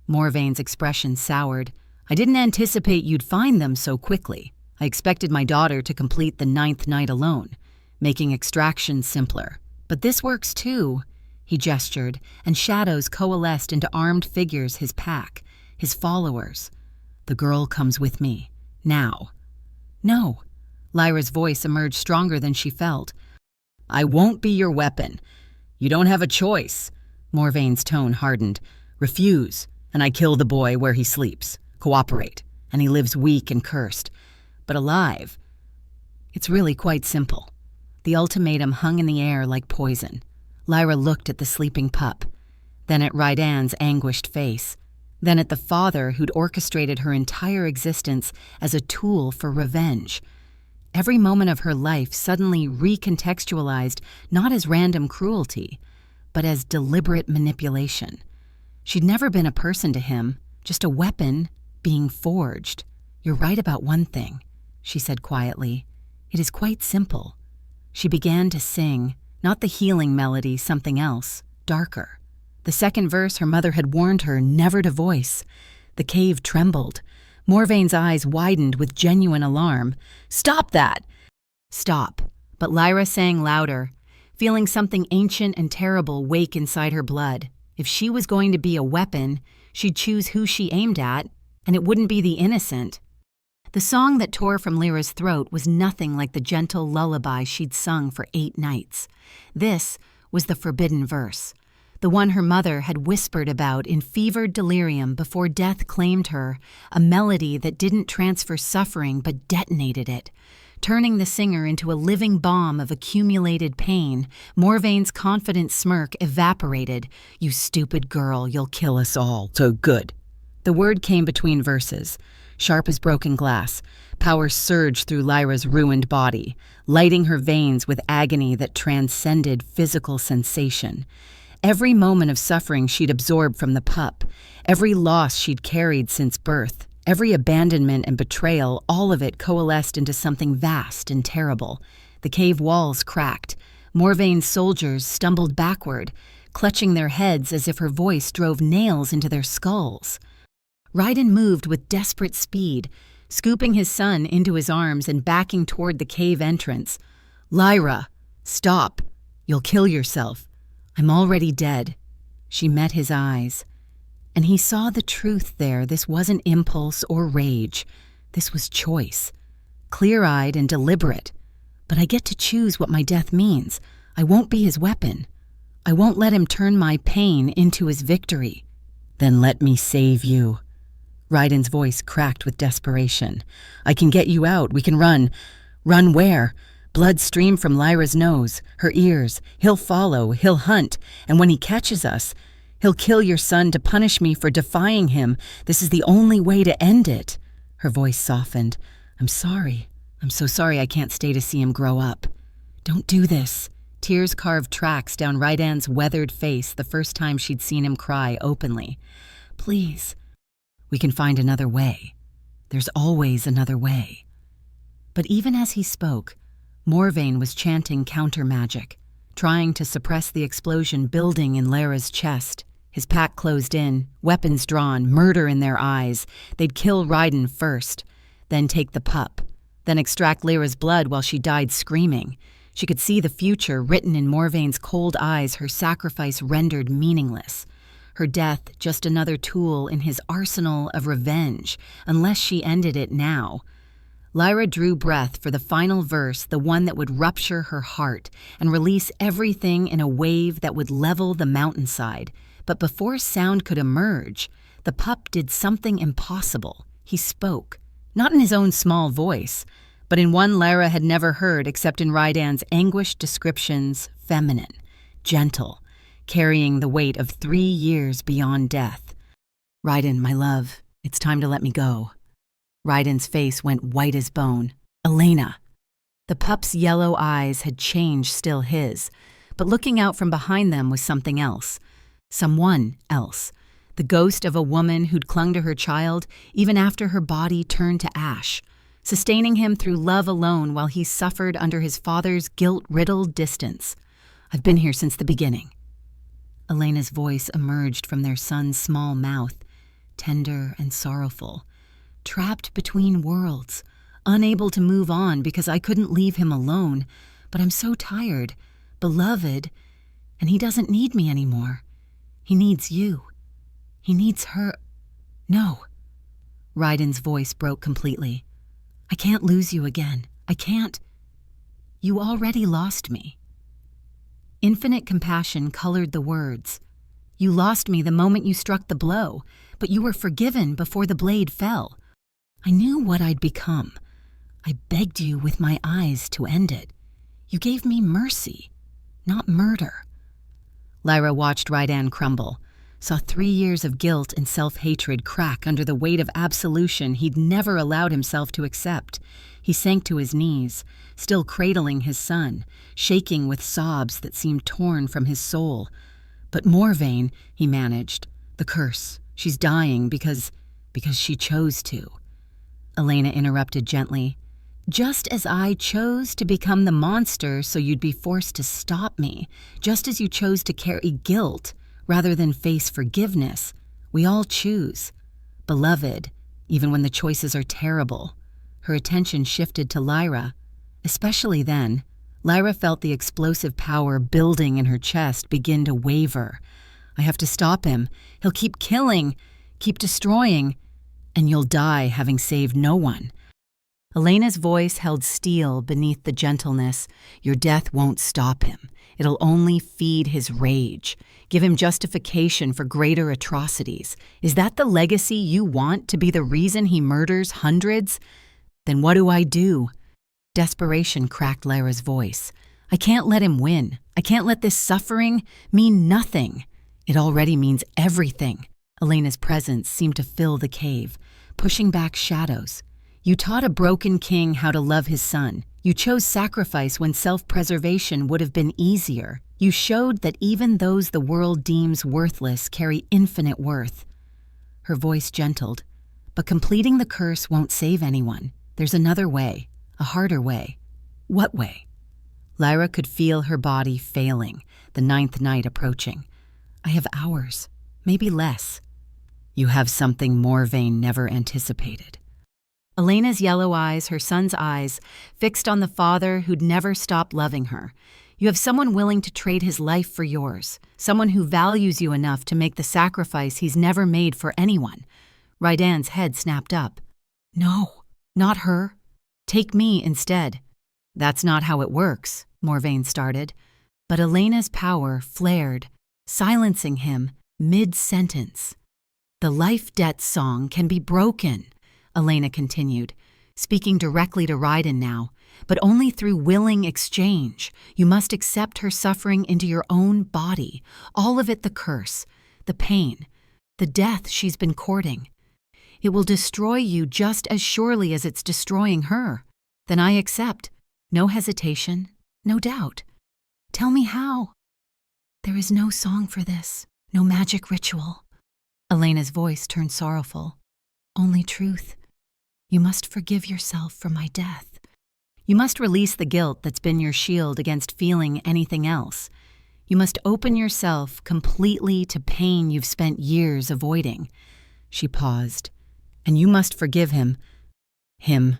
Morvain's expression soured. "I didn't anticipate you'd find them so quickly. I expected my daughter to complete the 9th night alone, making extraction simpler. But this works too." He gestured, and shadows coalesced into armed figures, his pack, his followers. "The girl comes with me. Now." "No." Lyra's voice emerged stronger than she felt. "I won't be your weapon. You don't have a choice." Morvain's tone hardened. "Refuse, and I kill the boy where he sleeps. Cooperate, and he lives weak and cursed. But alive. It's really quite simple." The ultimatum hung in the air like poison. Lyra looked at the sleeping pup, then at Raidan's anguished face, then at the father who'd orchestrated her entire existence as a tool for revenge. Every moment of her life suddenly recontextualized not as random cruelty, but as deliberate manipulation. She'd never been a person to him, just a weapon being forged. "You're right about one thing," she said quietly. "It is quite simple." She began to sing, not the healing melody, something else, darker. The second verse her mother had warned her never to voice. The cave trembled. Morvain's eyes widened with genuine alarm. "Stop that!" "Stop." But Lyra sang louder, feeling something ancient and terrible wake inside her blood. If she was going to be a weapon, she'd choose who she aimed at, and it wouldn't be the innocent. The song that tore from Lyra's throat was nothing like the gentle lullaby she'd sung for 8 nights. This was the forbidden verse, the one her mother had whispered about in fevered delirium before death claimed her, a melody that didn't transfer suffering but detonated it, turning the singer into a living bomb of accumulated pain. Morvain's confident smirk evaporated. "You stupid girl, you'll kill us all, so good." The word came between verses, sharp as broken glass. Power surged through Lyra's ruined body, lighting her veins with agony that transcended physical sensation. Every moment of suffering she'd absorbed from the pup, every loss she'd carried since birth, every abandonment and betrayal, all of it coalesced into something vast and terrible. The cave walls cracked. Morvain's soldiers stumbled backward, clutching their heads as if her voice drove nails into their skulls. Raiden moved with desperate speed, scooping his son into his arms and backing toward the cave entrance. "Lyra, stop. You'll kill yourself. I'm already dead." She met his eyes. And he saw the truth there. This wasn't impulse or rage. This was choice. Clear-eyed and deliberate. But I get to choose what my death means. I won't be his weapon. I won't let him turn my pain into his victory. Then let me save you. Ryden's voice cracked with desperation. I can get you out. We can run. Run where? Blood streamed from Lyra's nose, her ears. He'll follow. He'll hunt. And when he catches us, he'll kill your son to punish me for defying him. This is the only way to end it. Her voice softened. I'm sorry. I'm so sorry I can't stay to see him grow up. Don't do this. Tears carved tracks down Rydan's weathered face the first time she'd seen him cry openly. Please. We can find another way. There's always another way. But even as he spoke, Morvain was chanting counter-magic, trying to suppress the explosion building in Lyra's chest. His pack closed in, weapons drawn, murder in their eyes. They'd kill Ryden first, then take the pup, then extract Lyra's blood while she died screaming. She could see the future written in Morvain's cold eyes, her sacrifice rendered meaningless. Her death just another tool in his arsenal of revenge, unless she ended it now. Lyra drew breath for the final verse, the one that would rupture her heart and release everything in a wave that would level the mountainside. But before sound could emerge, the pup did something impossible. He spoke, not in his own small voice, but in one Lyra had never heard except in Rydan's anguished descriptions, feminine, gentle, carrying the weight of 3 years beyond death. Ryden, my love, it's time to let me go. Ryden's face went white as bone. Elena. The pup's yellow eyes had changed still his, but looking out from behind them was something else. Someone else. The ghost of a woman who'd clung to her child even after her body turned to ash, sustaining him through love alone while he suffered under his father's guilt-riddled distance. I've been here since the beginning. Elena's voice emerged from their son's small mouth, tender and sorrowful. Trapped between worlds, unable to move on because I couldn't leave him alone, but I'm so tired, beloved, and he doesn't need me anymore. He needs you. He needs her. No. Ryden's voice broke completely. I can't lose you again. I can't. You already lost me. Infinite compassion colored the words. You lost me the moment you struck the blow, but you were forgiven before the blade fell. I knew what I'd become. I begged you with my eyes to end it. You gave me mercy, not murder. Lyra watched Rydan crumble, saw 3 years of guilt and self-hatred crack under the weight of absolution he'd never allowed himself to accept. He sank to his knees, still cradling his son, shaking with sobs that seemed torn from his soul. But Morvain, he managed. The curse. She's dying because she chose to. Elena interrupted gently. Just as I chose to become the monster so you'd be forced to stop me, just as you chose to carry guilt rather than face forgiveness, we all choose. Beloved, even when the choices are terrible. Her attention shifted to Lyra. Especially then, Lyra felt the explosive power building in her chest begin to waver. I have to stop him. He'll keep killing, keep destroying, and you'll die having saved no one. Elena's voice held steel beneath the gentleness. Your death won't stop him. It'll only feed his rage, give him justification for greater atrocities. Is that the legacy you want, to be the reason he murders hundreds? Then what do? Desperation cracked Lyra's voice. I can't let him win. I can't let this suffering mean nothing. It already means everything. Elena's presence seemed to fill the cave, pushing back shadows. You taught a broken king how to love his son. You chose sacrifice when self-preservation would have been easier. You showed that even those the world deems worthless carry infinite worth. Her voice gentled. But completing the curse won't save anyone. There's another way, a harder way. What way? Lyra could feel her body failing, the 9th night approaching. I have hours, maybe less. You have something Morvain never anticipated. Elena's yellow eyes, her son's eyes, fixed on the father who'd never stopped loving her. You have someone willing to trade his life for yours, someone who values you enough to make the sacrifice he's never made for anyone. Rydan's head snapped up. No, not her. Take me instead. That's not how it works, Morvain started. But Elena's power flared, silencing him mid-sentence. The life debt song can be broken, Elena continued, speaking directly to Rydan now, but only through willing exchange. You must accept her suffering into your own body, all of it the curse, the pain, the death she's been courting. It will destroy you just as surely as it's destroying her. Then I accept. No hesitation, no doubt. Tell me how. There is no song for this, no magic ritual. Elena's voice turned sorrowful. Only truth. You must forgive yourself for my death. You must release the guilt that's been your shield against feeling anything else. You must open yourself completely to pain you've spent years avoiding. She paused. And you must forgive him. Him.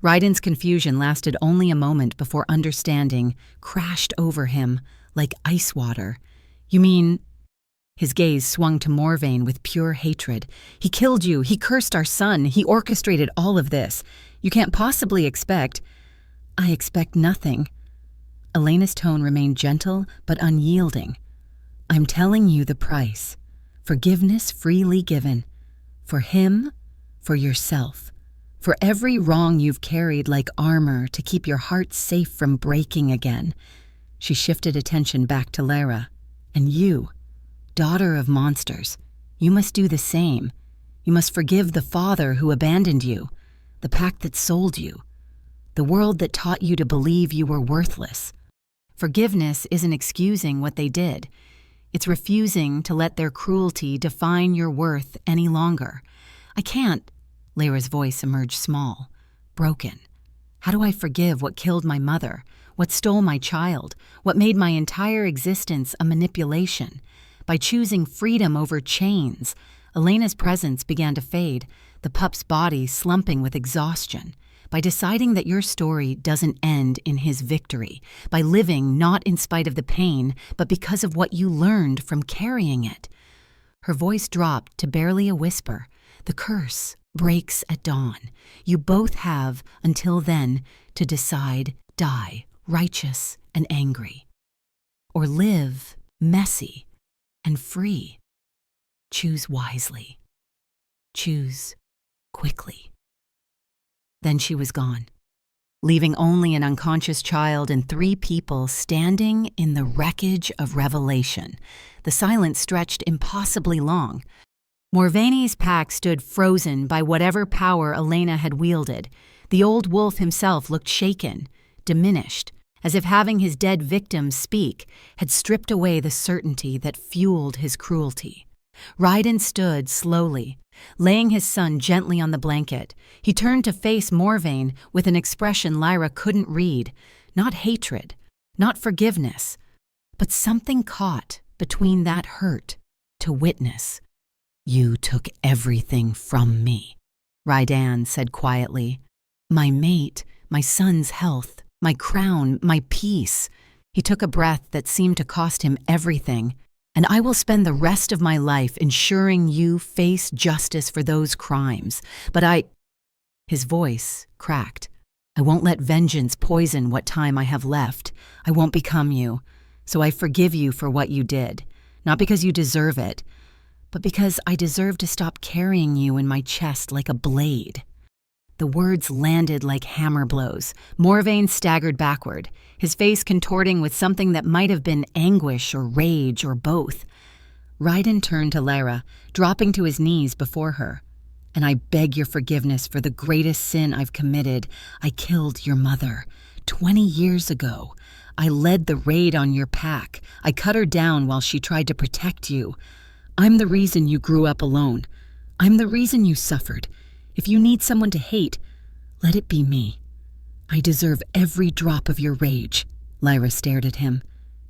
Rydan's confusion lasted only a moment before understanding crashed over him like ice water. You mean... His gaze swung to Morvain with pure hatred. He killed you. He cursed our son. He orchestrated all of this. You can't possibly expect... I expect nothing. Elena's tone remained gentle but unyielding. I'm telling you the price. Forgiveness freely given. For him, for yourself. For every wrong you've carried like armor to keep your heart safe from breaking again. She shifted attention back to Lara. And you, daughter of monsters, you must do the same. You must forgive the father who abandoned you, the pact that sold you, the world that taught you to believe you were worthless. Forgiveness isn't excusing what they did. It's refusing to let their cruelty define your worth any longer. I can't. Lyra's voice emerged small, broken. How do I forgive what killed my mother, what stole my child, what made my entire existence a manipulation? By choosing freedom over chains, Elena's presence began to fade, the pup's body slumping with exhaustion. By deciding that your story doesn't end in his victory, by living not in spite of the pain, but because of what you learned from carrying it. Her voice dropped to barely a whisper. The curse breaks at dawn. You both have, until then, to decide, die, righteous and angry. Or live, messy and free. Choose wisely. Choose quickly. Then she was gone, leaving only an unconscious child and 3 people standing in the wreckage of revelation. The silence stretched impossibly long. Morvain's pack stood frozen by whatever power Elena had wielded. The old wolf himself looked shaken, diminished, as if having his dead victims speak had stripped away the certainty that fueled his cruelty. Rydan stood slowly, laying his son gently on the blanket. He turned to face Morvain with an expression Lyra couldn't read. Not hatred, not forgiveness, but something caught between that hurt to witness. You took everything from me, Rydan said quietly. My mate, my son's health, my crown, my peace. He took a breath that seemed to cost him everything. And I will spend the rest of my life ensuring you face justice for those crimes. But His voice cracked. I won't let vengeance poison what time I have left. I won't become you. So I forgive you for what you did. Not because you deserve it, but because I deserve to stop carrying you in my chest like a blade. The words landed like hammer blows. Morvain staggered backward, his face contorting with something that might have been anguish or rage or both. Rydan turned to Lyra, dropping to his knees before her. And I beg your forgiveness for the greatest sin I've committed. I killed your mother 20 years ago. I led the raid on your pack. I cut her down while she tried to protect you. I'm the reason you grew up alone. I'm the reason you suffered. If you need someone to hate, let it be me. I deserve every drop of your rage. Lyra stared at him,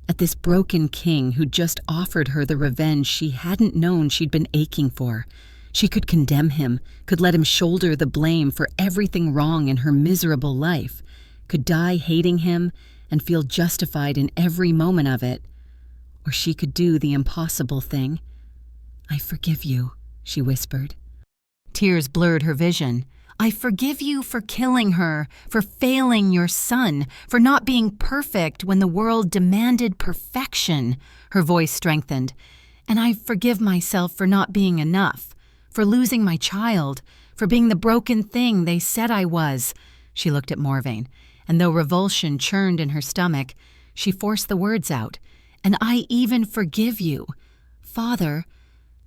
at this broken king who just offered her the revenge she hadn't known she'd been aching for. She could condemn him, could let him shoulder the blame for everything wrong in her miserable life, could die hating him and feel justified in every moment of it. Or she could do the impossible thing. "I forgive you," she whispered. Tears blurred her vision. "I forgive you for killing her, for failing your son, for not being perfect when the world demanded perfection." Her voice strengthened. "And I forgive myself for not being enough, for losing my child, for being the broken thing they said I was." She looked at Morvain, and though revulsion churned in her stomach, she forced the words out. "And I even forgive you, Father,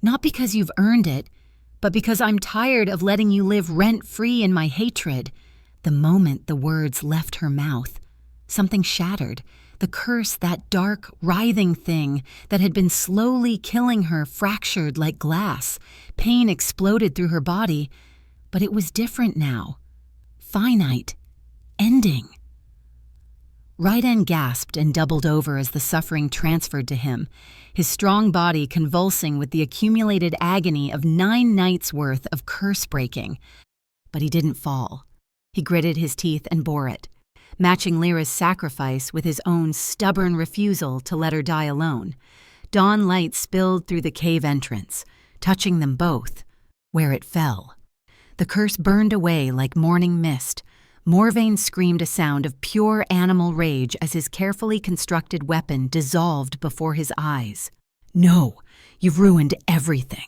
not because you've earned it, but because I'm tired of letting you live rent-free in my hatred." The moment the words left her mouth, something shattered. The curse, that dark, writhing thing that had been slowly killing her, fractured like glass. Pain exploded through her body, but it was different now. Finite. Ending. Raiden gasped and doubled over as the suffering transferred to him, his strong body convulsing with the accumulated agony of 9 nights' worth of curse-breaking. But he didn't fall. He gritted his teeth and bore it, matching Lyra's sacrifice with his own stubborn refusal to let her die alone. Dawn light spilled through the cave entrance, touching them both, where it fell. The curse burned away like morning mist. Morvain screamed a sound of pure animal rage as his carefully constructed weapon dissolved before his eyes. "No, you've ruined everything."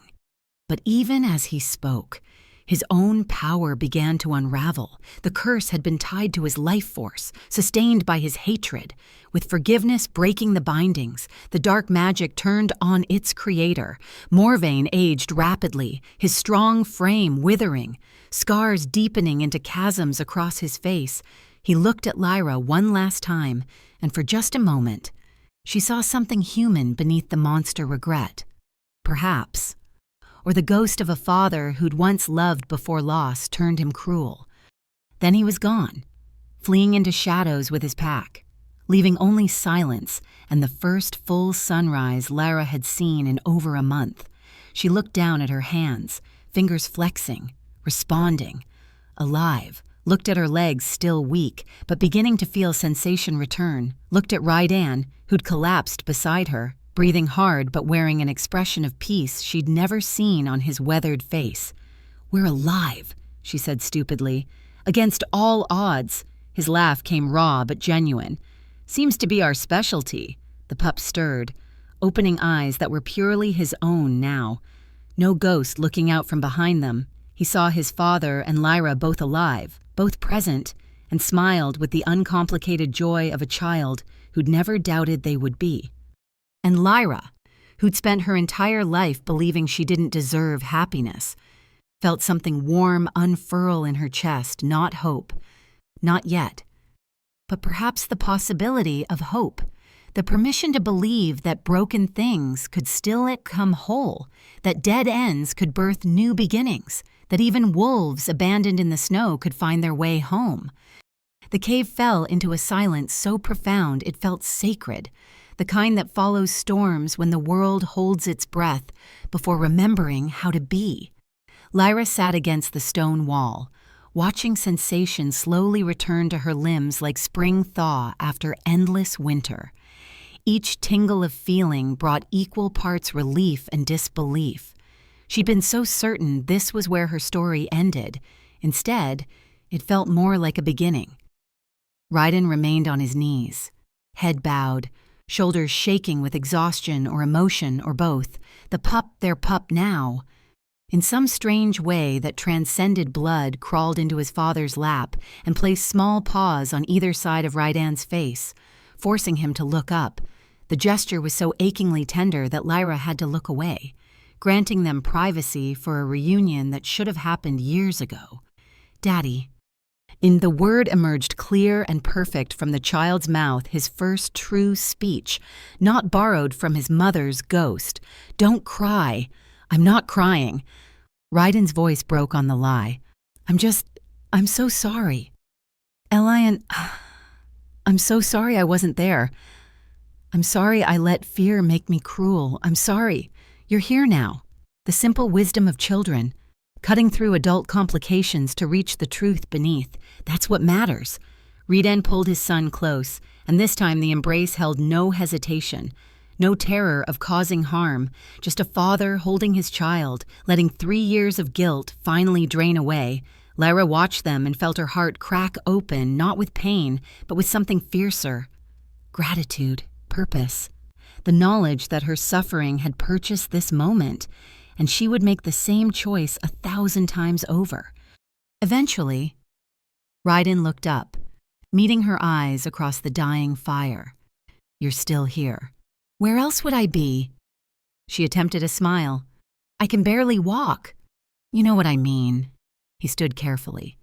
But even as he spoke, his own power began to unravel. The curse had been tied to his life force, sustained by his hatred. With forgiveness breaking the bindings, the dark magic turned on its creator. Morvain aged rapidly, his strong frame withering, scars deepening into chasms across his face. He looked at Lyra one last time, and for just a moment, she saw something human beneath the monster regret. Perhaps. Or the ghost of a father who'd once loved before loss turned him cruel. Then he was gone, fleeing into shadows with his pack, leaving only silence and the first full sunrise Lyra had seen in over a month. She looked down at her hands, fingers flexing, responding, alive, looked at her legs still weak, but beginning to feel sensation return, looked at Raiden, who'd collapsed beside her, breathing hard but wearing an expression of peace she'd never seen on his weathered face. "We're alive," she said stupidly. "Against all odds." His laugh came raw but genuine. "Seems to be our specialty." The pup stirred, opening eyes that were purely his own now. No ghost looking out from behind them. He saw his father and Lyra both alive, both present, and smiled with the uncomplicated joy of a child who'd never doubted they would be. And Lyra, who'd spent her entire life believing she didn't deserve happiness, felt something warm unfurl in her chest, not hope. Not yet. But perhaps the possibility of hope, the permission to believe that broken things could still come whole, that dead ends could birth new beginnings, that even wolves abandoned in the snow could find their way home. The cave fell into a silence so profound it felt sacred, the kind that follows storms when the world holds its breath before remembering how to be. Lyra sat against the stone wall, watching sensation slowly return to her limbs like spring thaw after endless winter. Each tingle of feeling brought equal parts relief and disbelief. She'd been so certain this was where her story ended. Instead, it felt more like a beginning. Raiden remained on his knees, head bowed, shoulders shaking with exhaustion or emotion or both, the pup their pup now. In some strange way that transcended blood crawled into his father's lap and placed small paws on either side of Raiden's face, forcing him to look up. The gesture was so achingly tender that Lyra had to look away, granting them privacy for a reunion that should have happened years ago. "Daddy." In the word emerged clear and perfect from the child's mouth, his first true speech, not borrowed from his mother's ghost. "Don't cry." "I'm not crying." Raiden's voice broke on the lie. I'm so sorry. Elian, I'm so sorry I wasn't there. I'm sorry I let fear make me cruel. I'm sorry. You're here now. The simple wisdom of children, cutting through adult complications to reach the truth beneath. That's what matters. Raiden pulled his son close, And this time the embrace held no hesitation, no terror of causing harm, just a father holding his child, letting 3 years of guilt finally drain away. Lyra watched them and felt her heart crack open, not with pain, but with something fiercer. Gratitude, purpose. The knowledge that her suffering had purchased this moment, and she would make the same choice 1,000 times over. Eventually, Ryden looked up, meeting her eyes across the dying fire. "You're still here." "Where else would I be?" She attempted a smile. "I can barely walk." "You know what I mean." He stood carefully,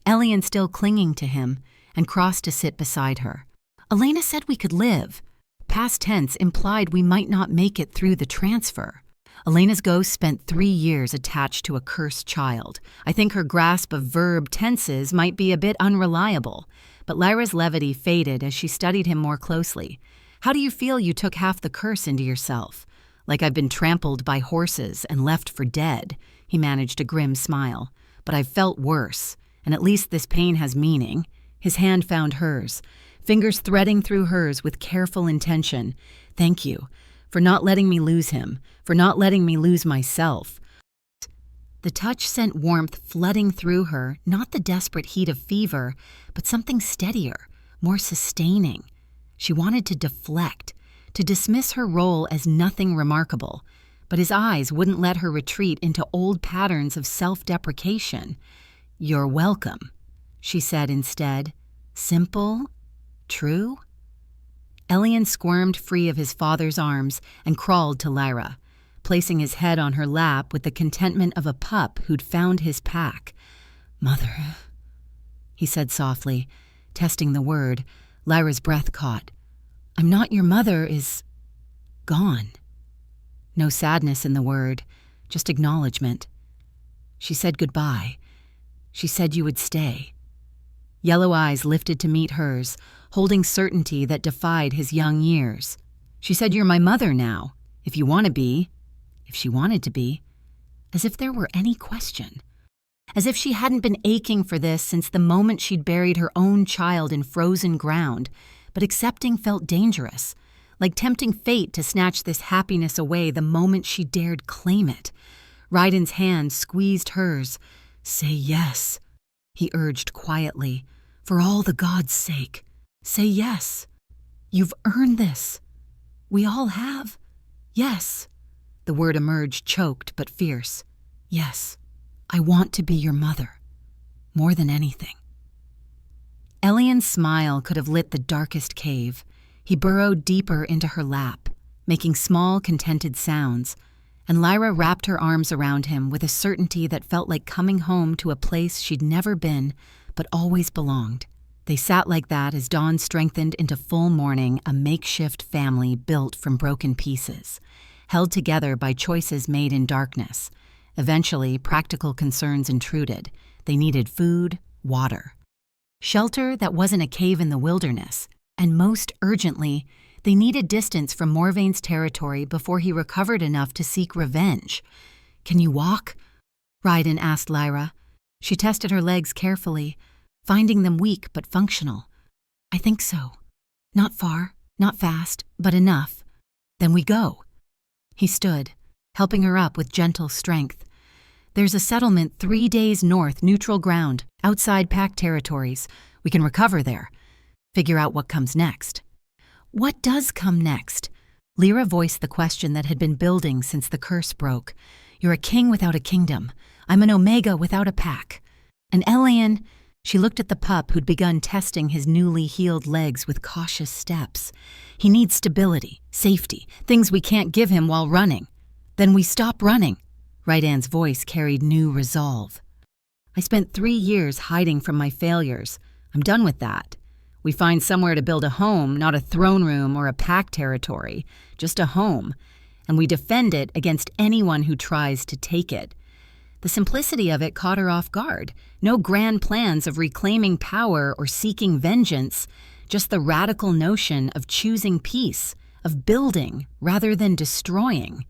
Elian still clinging to him, and crossed to sit beside her. "Elena said we could live." Past tense implied we might not make it through the transfer. Elena's ghost spent 3 years attached to a cursed child. I think her grasp of verb tenses might be a bit unreliable, but Lyra's levity faded as she studied him more closely. "How do you feel you took half the curse into yourself? Like I've been trampled by horses and left for dead." He managed a grim smile. "But I've felt worse, and at least this pain has meaning." His hand found hers, fingers threading through hers with careful intention. "Thank you, for not letting me lose him, for not letting me lose myself." The touch sent warmth flooding through her, not the desperate heat of fever, but something steadier, more sustaining. She wanted to deflect, to dismiss her role as nothing remarkable, but his eyes wouldn't let her retreat into old patterns of self-deprecation. "You're welcome," she said instead. Simple, true. Elian squirmed free of his father's arms and crawled to Lyra, placing his head on her lap with the contentment of a pup who'd found his pack. "Mother," he said softly, testing the word. Lyra's breath caught. "I'm not your mother" is gone. No sadness in the word, just acknowledgement. "She said goodbye. She said you would stay." Yellow eyes lifted to meet hers, holding certainty that defied his young years. "She said you're my mother now, if you want to be." If she wanted to be. As if there were any question. As if she hadn't been aching for this since the moment she'd buried her own child in frozen ground, but accepting felt dangerous, like tempting fate to snatch this happiness away the moment she dared claim it. Ryden's hand squeezed hers. "Say yes," he urged quietly. "For all the gods' sake, say yes. You've earned this. We all have. Yes." The word emerged choked but fierce. "Yes, I want to be your mother. More than anything." Elian's smile could have lit the darkest cave. He burrowed deeper into her lap, making small, contented sounds, and Lyra wrapped her arms around him with a certainty that felt like coming home to a place she'd never been, but always belonged. They sat like that as dawn strengthened into full morning, a makeshift family built from broken pieces, held together by choices made in darkness. Eventually, practical concerns intruded. They needed food, water, shelter that wasn't a cave in the wilderness, and most urgently, they needed distance from Morvain's territory before he recovered enough to seek revenge. "Can you walk?" Ryden asked Lyra. She tested her legs carefully, finding them weak but functional. "I think so. Not far, not fast, but enough. Then we go." He stood, helping her up with gentle strength. "There's a settlement 3 days north, neutral ground, outside pact territories. We can recover there. Figure out what comes next." "What does come next?" Lyra voiced the question that had been building since the curse broke. "You're a king without a kingdom. I'm an Omega without a pack. And Elian..." She looked at the pup who'd begun testing his newly healed legs with cautious steps. "He needs stability, safety, things we can't give him while running. Then we stop running." Rydan's voice carried new resolve. "I spent 3 years hiding from my failures. I'm done with that. We find somewhere to build a home, not a throne room or a pack territory, just a home, and we defend it against anyone who tries to take it." The simplicity of it caught her off guard. No grand plans of reclaiming power or seeking vengeance, just the radical notion of choosing peace, of building rather than destroying.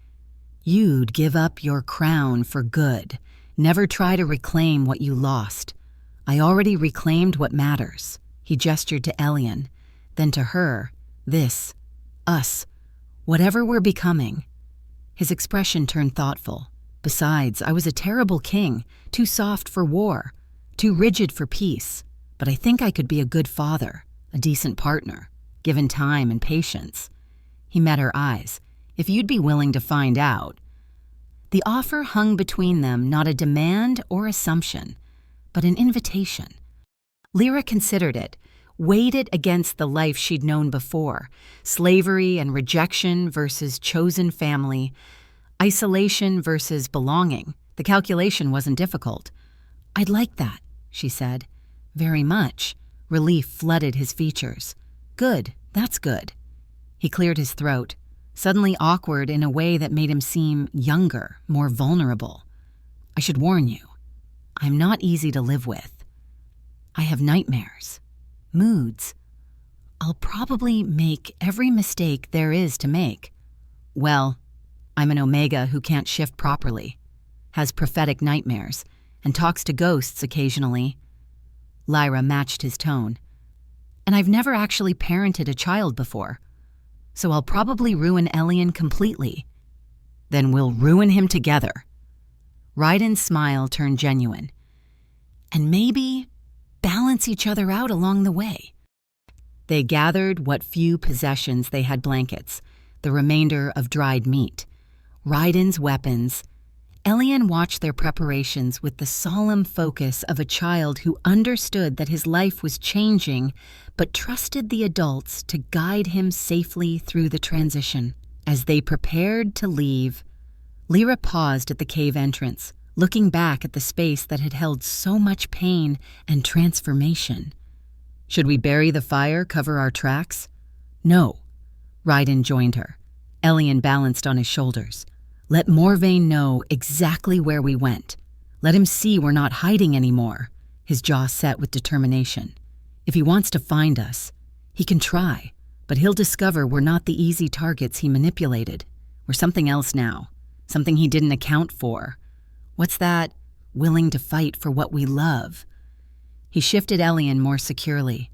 "You'd give up your crown for good. Never try to reclaim what you lost. I already reclaimed what matters." He gestured to Elian. then to her, this, us, whatever we're becoming. His expression turned thoughtful. Besides, I was a terrible king, too soft for war, too rigid for peace. But I think I could be a good father, a decent partner, given time and patience. He met her eyes. If you'd be willing to find out. The offer hung between them, not a demand or assumption, but an invitation. Lyra considered it, weighed it against the life she'd known before, slavery and rejection versus chosen family, isolation versus belonging. The calculation wasn't difficult. "I'd like that," she said. "Very much." Relief flooded his features. "Good, that's good." He cleared his throat, suddenly awkward in a way that made him seem younger, more vulnerable. "I should warn you, I'm not easy to live with. I have nightmares, moods. I'll probably make every mistake there is to make. Well, I'm an Omega who can't shift properly, has prophetic nightmares, and talks to ghosts occasionally." Lyra matched his tone. "And I've never actually parented a child before, so I'll probably ruin Elian completely." "Then we'll ruin him together." Ryden's smile turned genuine. "And maybe balance each other out along the way." They gathered what few possessions they had: blankets, the remainder of dried meat, Ryden's weapons. Elian watched their preparations with the solemn focus of a child who understood that his life was changing but trusted the adults to guide him safely through the transition. As they prepared to leave, Lyra paused at the cave entrance, looking back at the space that had held so much pain and transformation. "Should we bury the fire, cover our tracks?" "No." Ryden joined her. Elian balanced on his shoulders. "Let Morvain know exactly where we went. Let him see we're not hiding anymore." His jaw set with determination. "If he wants to find us, he can try, but he'll discover we're not the easy targets he manipulated. We're something else now, something he didn't account for. What's that? Willing to fight for what we love." He shifted Elian more securely.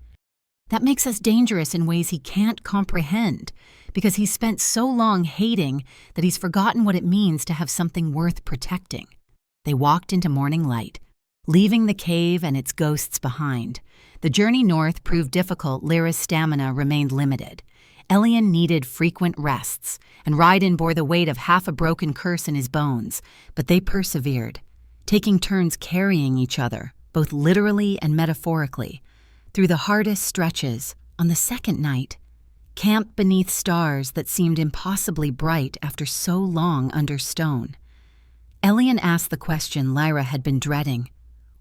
"That makes us dangerous in ways he can't comprehend, because he's spent so long hating that he's forgotten what it means to have something worth protecting." They walked into morning light, leaving the cave and its ghosts behind. The journey north proved difficult. Lyra's stamina remained limited. Elian needed frequent rests, and Ryden bore the weight of half a broken curse in his bones, but they persevered, taking turns carrying each other, both literally and metaphorically, through the hardest stretches. On the second night, camped beneath stars that seemed impossibly bright after so long under stone, Elian asked the question Lyra had been dreading.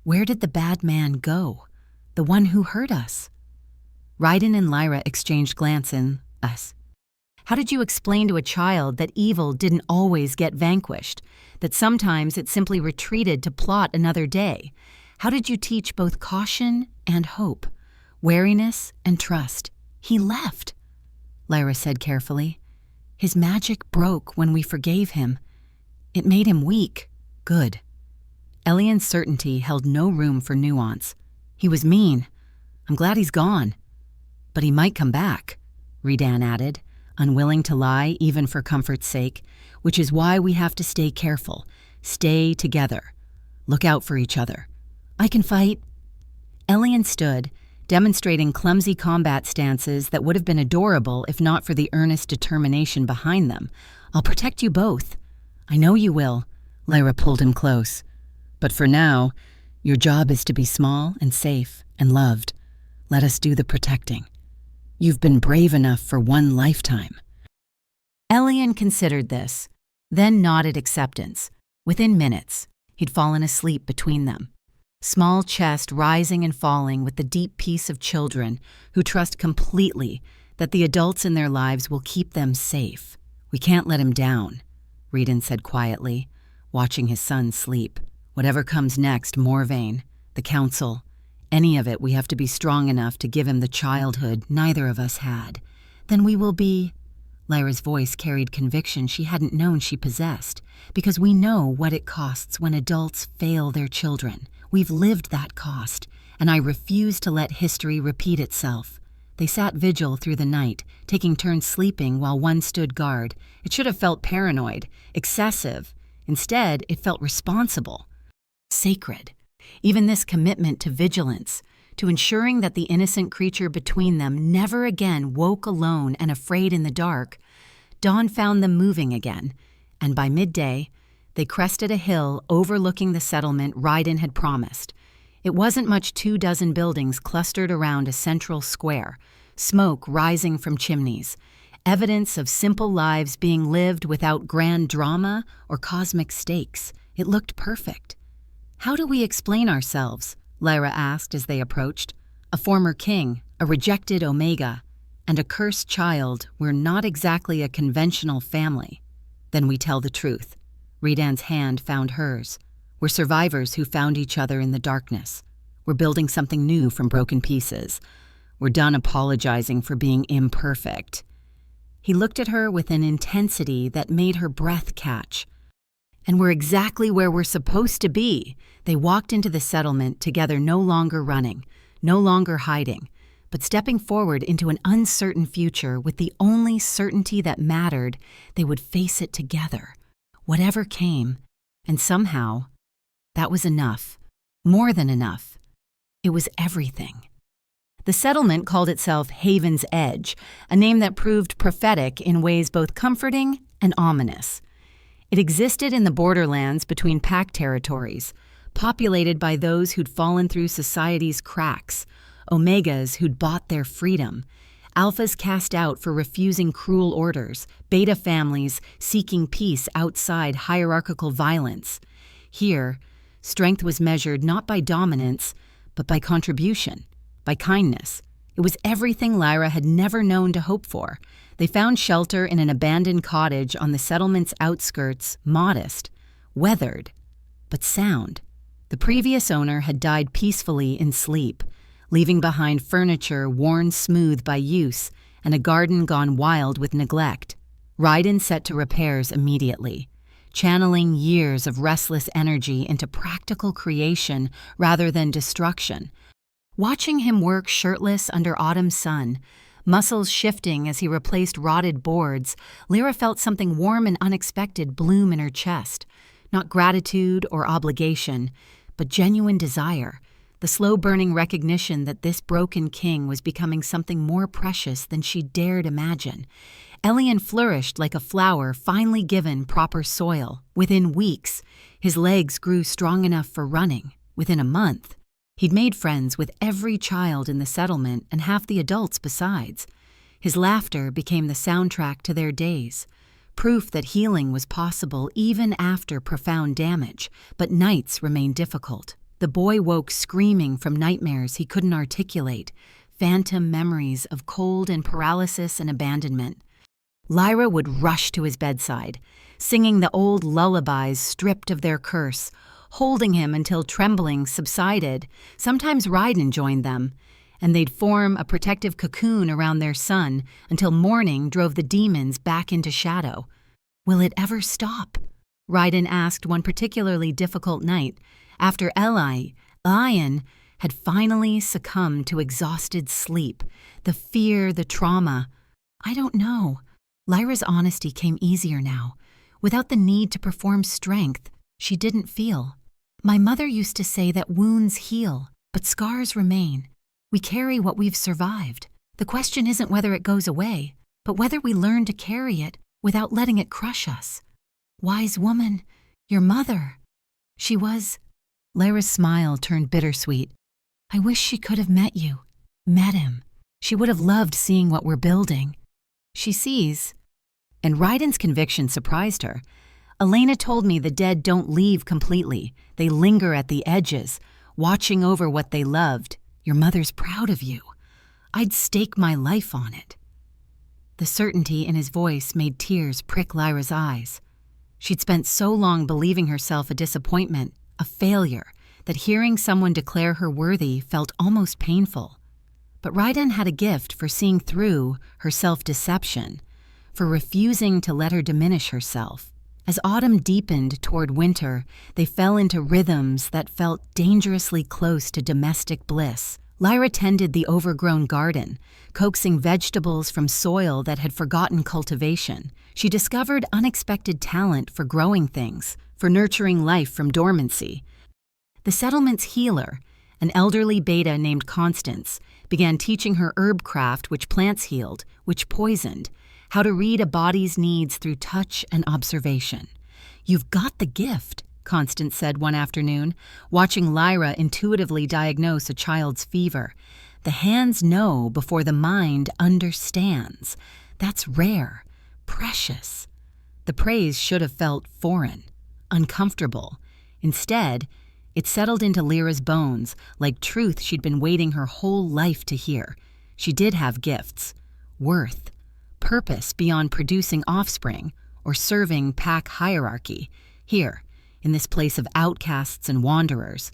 Where did the bad man go? The one who hurt us? Ryden and Lyra exchanged glances. How did you explain to a child that evil didn't always get vanquished, that sometimes it simply retreated to plot another day? How did you teach both caution and hope, wariness and trust? He left, Lyra said carefully. His magic broke when we forgave him. It made him weak. Good. Elian's certainty held no room for nuance. He was mean. I'm glad he's gone. But he might come back, Redan added, unwilling to lie even for comfort's sake, which is why we have to stay careful, stay together, look out for each other. I can fight. Elian stood, demonstrating clumsy combat stances that would have been adorable if not for the earnest determination behind them. I'll protect you both. I know you will. Lyra pulled him close. But for now, your job is to be small and safe and loved. Let us do the protecting. You've been brave enough for one lifetime. Elian considered this, then nodded acceptance. Within minutes, he'd fallen asleep between them. Small chest rising and falling with the deep peace of children who trust completely that the adults in their lives will keep them safe. We can't let him down, Redan said quietly, watching his son sleep. Whatever comes next, Morvain, the council, any of it, we have to be strong enough to give him the childhood neither of us had. Then we will be... Lyra's voice carried conviction she hadn't known she possessed, because we know what it costs when adults fail their children. We've lived that cost, and I refuse to let history repeat itself. They sat vigil through the night, taking turns sleeping while one stood guard. It should have felt paranoid, excessive. Instead, it felt responsible, sacred. Even this commitment to vigilance, to ensuring that the innocent creature between them never again woke alone and afraid in the dark, dawn found them moving again, and by midday, they crested a hill overlooking the settlement Ryden had promised. It wasn't much 24 buildings clustered around a central square, smoke rising from chimneys, evidence of simple lives being lived without grand drama or cosmic stakes. It looked perfect. "How do we explain ourselves?" Lyra asked as they approached. "A former king, a rejected Omega, and a cursed child. We're not exactly a conventional family." "Then we tell the truth." Redan's hand found hers. "We're survivors who found each other in the darkness. We're building something new from broken pieces. We're done apologizing for being imperfect." He looked at her with an intensity that made her breath catch. "And we're exactly where we're supposed to be." They walked into the settlement together, no longer running, no longer hiding, but stepping forward into an uncertain future with the only certainty that mattered: they would face it together, whatever came. And somehow, that was enough. More than enough. It was everything. The settlement called itself Haven's Edge, a name that proved prophetic in ways both comforting and ominous. It existed in the borderlands between pack territories, populated by those who'd fallen through society's cracks, Omegas who'd bought their freedom, Alphas cast out for refusing cruel orders, Beta families seeking peace outside hierarchical violence. Here, strength was measured not by dominance, but by contribution, by kindness. It was everything Lyra had never known to hope for. They found shelter in an abandoned cottage on the settlement's outskirts, modest, weathered, but sound. The previous owner had died peacefully in sleep, leaving behind furniture worn smooth by use and a garden gone wild with neglect. Ryden set to repairs immediately, channeling years of restless energy into practical creation rather than destruction. Watching him work shirtless under autumn sun, muscles shifting as he replaced rotted boards, Lyra felt something warm and unexpected bloom in her chest. Not gratitude or obligation, but genuine desire, the slow-burning recognition that this broken king was becoming something more precious than she dared imagine. Elian flourished like a flower finally given proper soil. Within weeks, his legs grew strong enough for running. Within a month, he'd made friends with every child in the settlement and half the adults besides. His laughter became the soundtrack to their days, proof that healing was possible even after profound damage, but nights remained difficult. The boy woke screaming from nightmares he couldn't articulate, phantom memories of cold and paralysis and abandonment. Lyra would rush to his bedside, singing the old lullabies stripped of their curse, holding him until trembling subsided. Sometimes Ryden joined them, and they'd form a protective cocoon around their son until morning drove the demons back into shadow. "Will it ever stop?" Ryden asked one particularly difficult night, after Elian had finally succumbed to exhausted sleep, the fear, the trauma. "I don't know." Lyra's honesty came easier now. Without the need to perform strength, she didn't feel. "My mother used to say that wounds heal, but scars remain. We carry what we've survived. The question isn't whether it goes away, but whether we learn to carry it without letting it crush us." "Wise woman, your mother." "She was..." Lyra's smile turned bittersweet. "I wish she could have met you, met him. She would have loved seeing what we're building." "She sees." And Ryden's conviction surprised her. "Elena told me the dead don't leave completely. They linger at the edges, watching over what they loved. Your mother's proud of you. I'd stake my life on it." The certainty in his voice made tears prick Lyra's eyes. She'd spent so long believing herself a disappointment, a failure, that hearing someone declare her worthy felt almost painful. But Ryden had a gift for seeing through her self-deception, for refusing to let her diminish herself. As autumn deepened toward winter, they fell into rhythms that felt dangerously close to domestic bliss. Lyra tended the overgrown garden, coaxing vegetables from soil that had forgotten cultivation. She discovered unexpected talent for growing things, for nurturing life from dormancy. The settlement's healer, an elderly beta named Constance, began teaching her herb craft which plants healed, which poisoned, how to read a body's needs through touch and observation. "You've got the gift," Constance said one afternoon, watching Lyra intuitively diagnose a child's fever. "The hands know before the mind understands. That's rare, precious." The praise should have felt foreign, uncomfortable. Instead, it settled into Lyra's bones like truth she'd been waiting her whole life to hear. She did have gifts, worth, purpose beyond producing offspring or serving pack hierarchy. Here, in this place of outcasts and wanderers,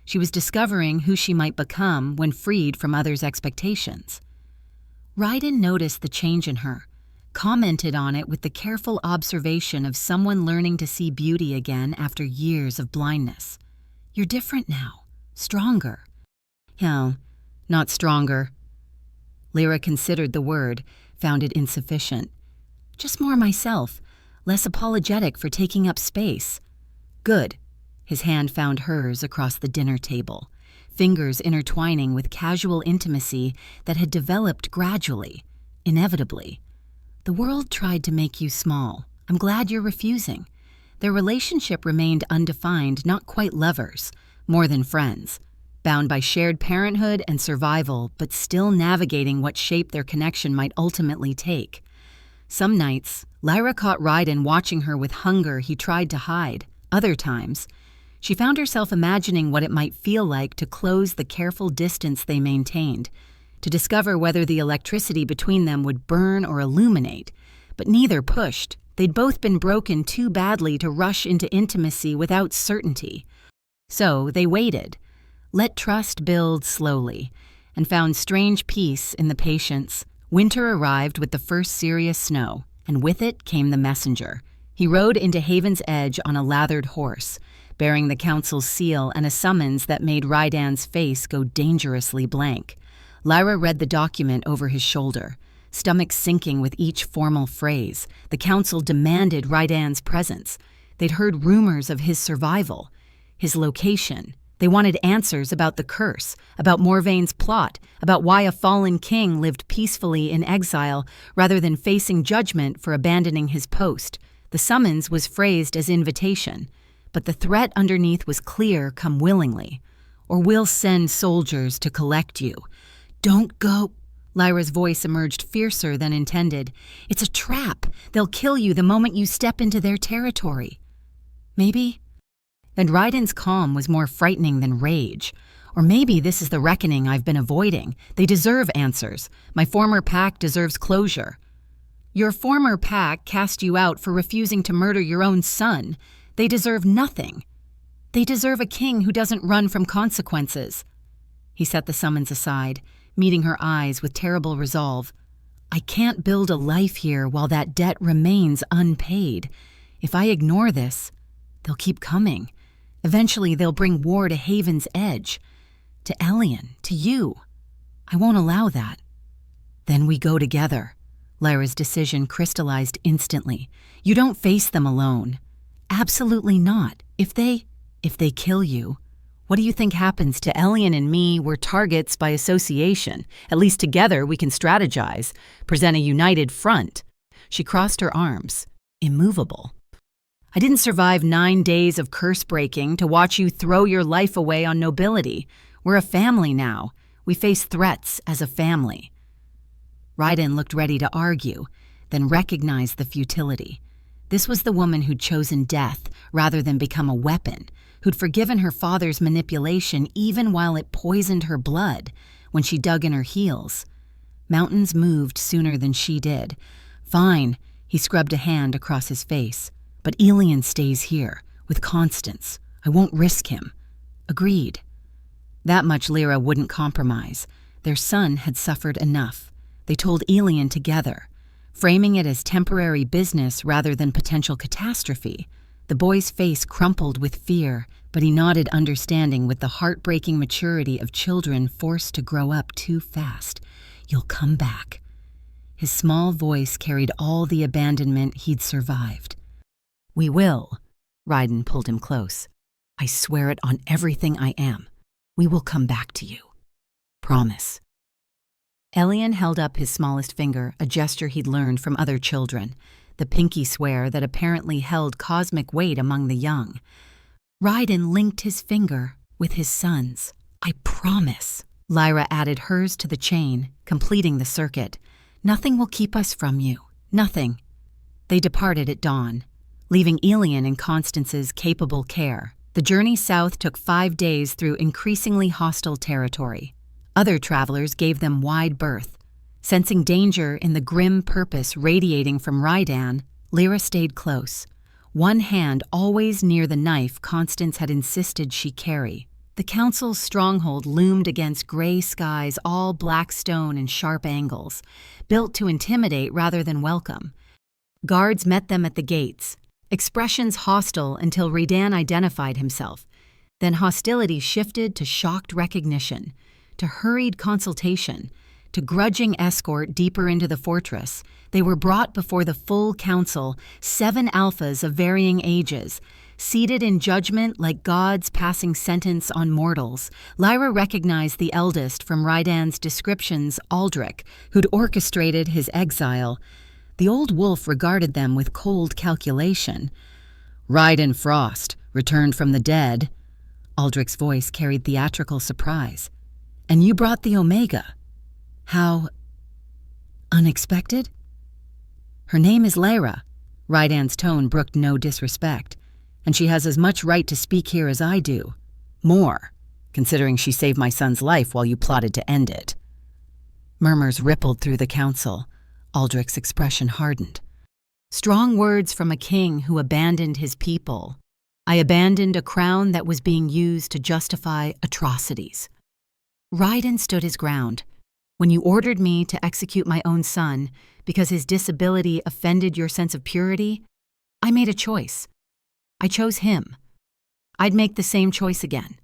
she was discovering who she might become when freed from others' expectations. Ryden noticed the change in her, commented on it with the careful observation of someone learning to see beauty again after years of blindness. "You're different now, stronger." "Hell, not stronger." Lyra considered the word, found it insufficient. "Just more myself, less apologetic for taking up space." "Good." His hand found hers across the dinner table, fingers intertwining with casual intimacy that had developed gradually, inevitably. "The world tried to make you small. I'm glad you're refusing." Their relationship remained undefined, not quite lovers, more than friends, bound by shared parenthood and survival, but still navigating what shape their connection might ultimately take. Some nights, Lyra caught Ryden watching her with hunger he tried to hide. Other times, she found herself imagining what it might feel like to close the careful distance they maintained, to discover whether the electricity between them would burn or illuminate. But neither pushed. They'd both been broken too badly to rush into intimacy without certainty. So they waited, let trust build slowly, and found strange peace in the patience. Winter arrived with the first serious snow, and with it came the messenger. He rode into Haven's Edge on a lathered horse, bearing the council's seal and a summons that made Rydan's face go dangerously blank. Lyra read the document over his shoulder, stomach sinking with each formal phrase. The council demanded Rydan's presence. They'd heard rumors of his survival, his location. They wanted answers about the curse, about Morvaine's plot, about why a fallen king lived peacefully in exile rather than facing judgment for abandoning his post. The summons was phrased as invitation, but the threat underneath was clear: come willingly, or we'll send soldiers to collect you. "Don't go." Lyra's voice emerged fiercer than intended. "It's a trap. They'll kill you the moment you step into their territory." "Maybe?" And Ryden's calm was more frightening than rage. "Or maybe this is the reckoning I've been avoiding. They deserve answers. My former pack deserves closure." "Your former pack cast you out for refusing to murder your own son. They deserve nothing. They deserve a king who doesn't run from consequences." He set the summons aside, meeting her eyes with terrible resolve. "I can't build a life here while that debt remains unpaid. If I ignore this, they'll keep coming. Eventually they'll bring war to Haven's Edge, to Elian, to you. I won't allow that." "Then we go together." Lyra's decision crystallized instantly. "You don't face them alone." "Absolutely not. If they kill you, what do you think happens to Elian and me? We're targets by association. At least together we can strategize, present a united front." She crossed her arms, immovable. "I didn't survive 9 days of curse breaking to watch you throw your life away on nobility. We're a family now. We face threats as a family." Ryden looked ready to argue, then recognized the futility. This was the woman who'd chosen death rather than become a weapon, who'd forgiven her father's manipulation even while it poisoned her blood when she dug in her heels. Mountains moved sooner than she did. "Fine," he scrubbed a hand across his face. "But Elian stays here, with Constance. I won't risk him." "Agreed." That much Lyra wouldn't compromise. Their son had suffered enough. They told Elian together, framing it as temporary business rather than potential catastrophe. The boy's face crumpled with fear, but he nodded understanding with the heartbreaking maturity of children forced to grow up too fast. "You'll come back." His small voice carried all the abandonment he'd survived. "We will." Ryden pulled him close. "I swear it on everything I am. We will come back to you. Promise." Elian held up his smallest finger, a gesture he'd learned from other children, the pinky swear that apparently held cosmic weight among the young. Ryden linked his finger with his son's. "I promise." Lyra added hers to the chain, completing the circuit. "Nothing will keep us from you. Nothing." They departed at dawn, leaving Elian in Constance's capable care. The journey south took 5 days through increasingly hostile territory. Other travelers gave them wide berth. Sensing danger in the grim purpose radiating from Rydan, Lyra stayed close, one hand always near the knife Constance had insisted she carry. The council's stronghold loomed against gray skies, all black stone and sharp angles, built to intimidate rather than welcome. Guards met them at the gates, expressions hostile until Rydan identified himself. Then hostility shifted to shocked recognition, to hurried consultation, to grudging escort deeper into the fortress. They were brought before the full council, 7 alphas of varying ages, seated in judgment like gods passing sentence on mortals. Lyra recognized the eldest from Rydan's descriptions, Aldrich, who'd orchestrated his exile. The old wolf regarded them with cold calculation. "Rydan Frost, returned from the dead." Aldrich's voice carried theatrical surprise. "And you brought the Omega. How unexpected?" "Her name is Lyra." Rydan's tone brooked no disrespect. "And she has as much right to speak here as I do. More, considering she saved my son's life while you plotted to end it." Murmurs rippled through the council. Aldrich's expression hardened. "Strong words from a king who abandoned his people. I abandoned a crown that was being used to justify atrocities." Rydan stood his ground. "When you ordered me to execute my own son because his disability offended your sense of purity, I made a choice. I chose him. I'd make the same choice again.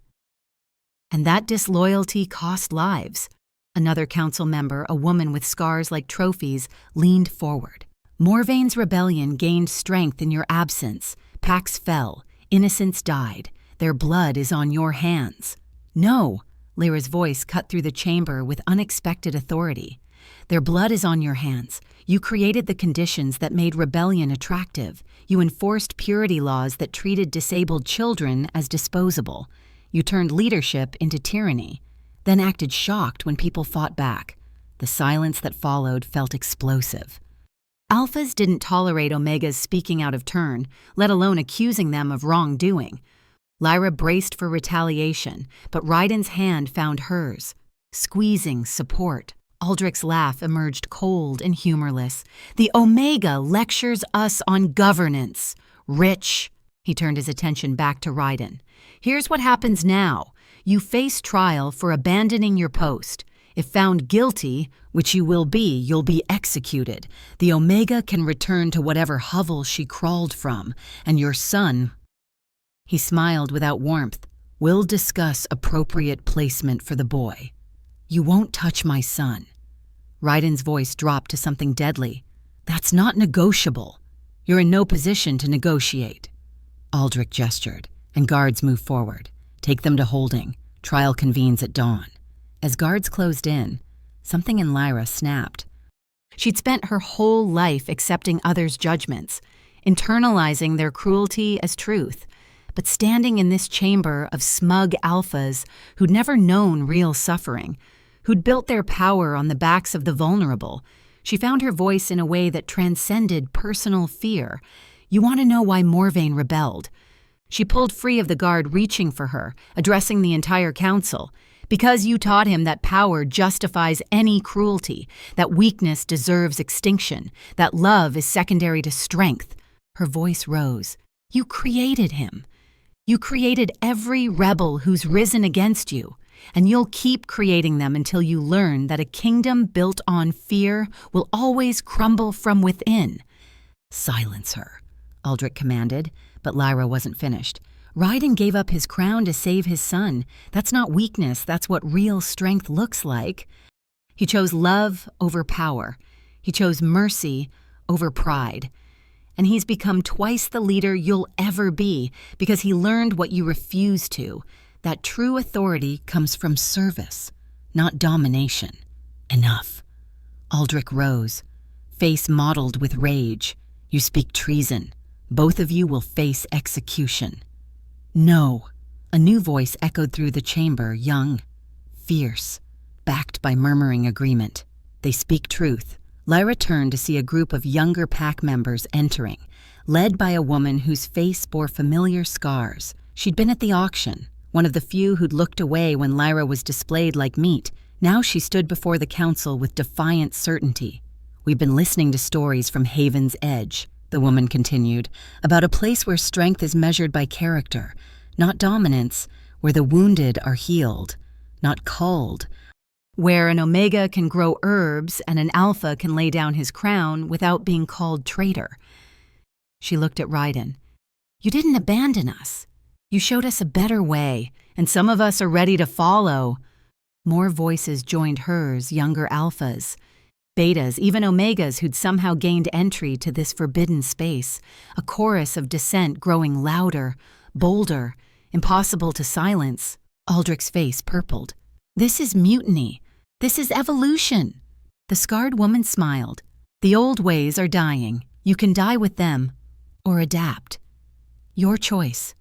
And that disloyalty cost lives." Another council member, a woman with scars like trophies, leaned forward. "Morvain's rebellion gained strength in your absence. Pacts fell. Innocents died. Their blood is on your hands." "No," Lyra's voice cut through the chamber with unexpected authority. "Their blood is on your hands. You created the conditions that made rebellion attractive. You enforced purity laws that treated disabled children as disposable. You turned leadership into tyranny, then acted shocked when people fought back. The silence that followed felt explosive. Alphas didn't tolerate Omegas speaking out of turn, let alone accusing them of wrongdoing. Lyra braced for retaliation, but Rydan's hand found hers, squeezing support. Aldrich's laugh emerged cold and humorless. "The Omega lectures us on governance. Rich." He turned his attention back to Rydan. "Here's what happens now. You face trial for abandoning your post. If found guilty, which you will be, you'll be executed. The Omega can return to whatever hovel she crawled from, and your son—" He smiled without warmth. "We'll discuss appropriate placement for the boy. You won't touch my son." Rydan's voice dropped to something deadly. "That's not negotiable. You're in no position to negotiate." Aldrich gestured, and guards moved forward. "Take them to holding. Trial convenes at dawn." As guards closed in, something in Lyra snapped. She'd spent her whole life accepting others' judgments, internalizing their cruelty as truth. But standing in this chamber of smug alphas who'd never known real suffering, who'd built their power on the backs of the vulnerable, she found her voice in a way that transcended personal fear. "You want to know why Morvain rebelled?" She pulled free of the guard reaching for her, addressing the entire council. "Because you taught him that power justifies any cruelty, that weakness deserves extinction, that love is secondary to strength." Her voice rose. "You created him. You created every rebel who's risen against you, and you'll keep creating them until you learn that a kingdom built on fear will always crumble from within." "Silence her," Aldrich commanded, But Lyra wasn't finished. Raiden gave up his crown to save his son. That's not weakness, that's what real strength looks like. He chose love over power. He chose mercy over pride. And he's become twice the leader you'll ever be because he learned what you refuse to. That true authority comes from service, not domination. Enough. Aldrich rose, face mottled with rage. You speak treason. Both of you will face execution. No. A new voice echoed through the chamber, young, fierce, backed by murmuring agreement. They speak truth. Lyra turned to see a group of younger pack members entering, led by a woman whose face bore familiar scars. She'd been at the auction, one of the few who'd looked away when Lyra was displayed like meat. Now she stood before the council with defiant certainty. We've been listening to stories from Haven's Edge, the woman continued, about a place where strength is measured by character, not dominance, where the wounded are healed, not culled, where an Omega can grow herbs and an Alpha can lay down his crown without being called traitor. She looked at Raiden. You didn't abandon us. You showed us a better way, and some of us are ready to follow. More voices joined hers, younger Alphas, Betas, even Omegas who'd somehow gained entry to this forbidden space, a chorus of dissent growing louder, bolder, impossible to silence. Aldrich's face purpled. This is mutiny. This is evolution. The scarred woman smiled. The old ways are dying. You can die with them, or adapt. Your choice.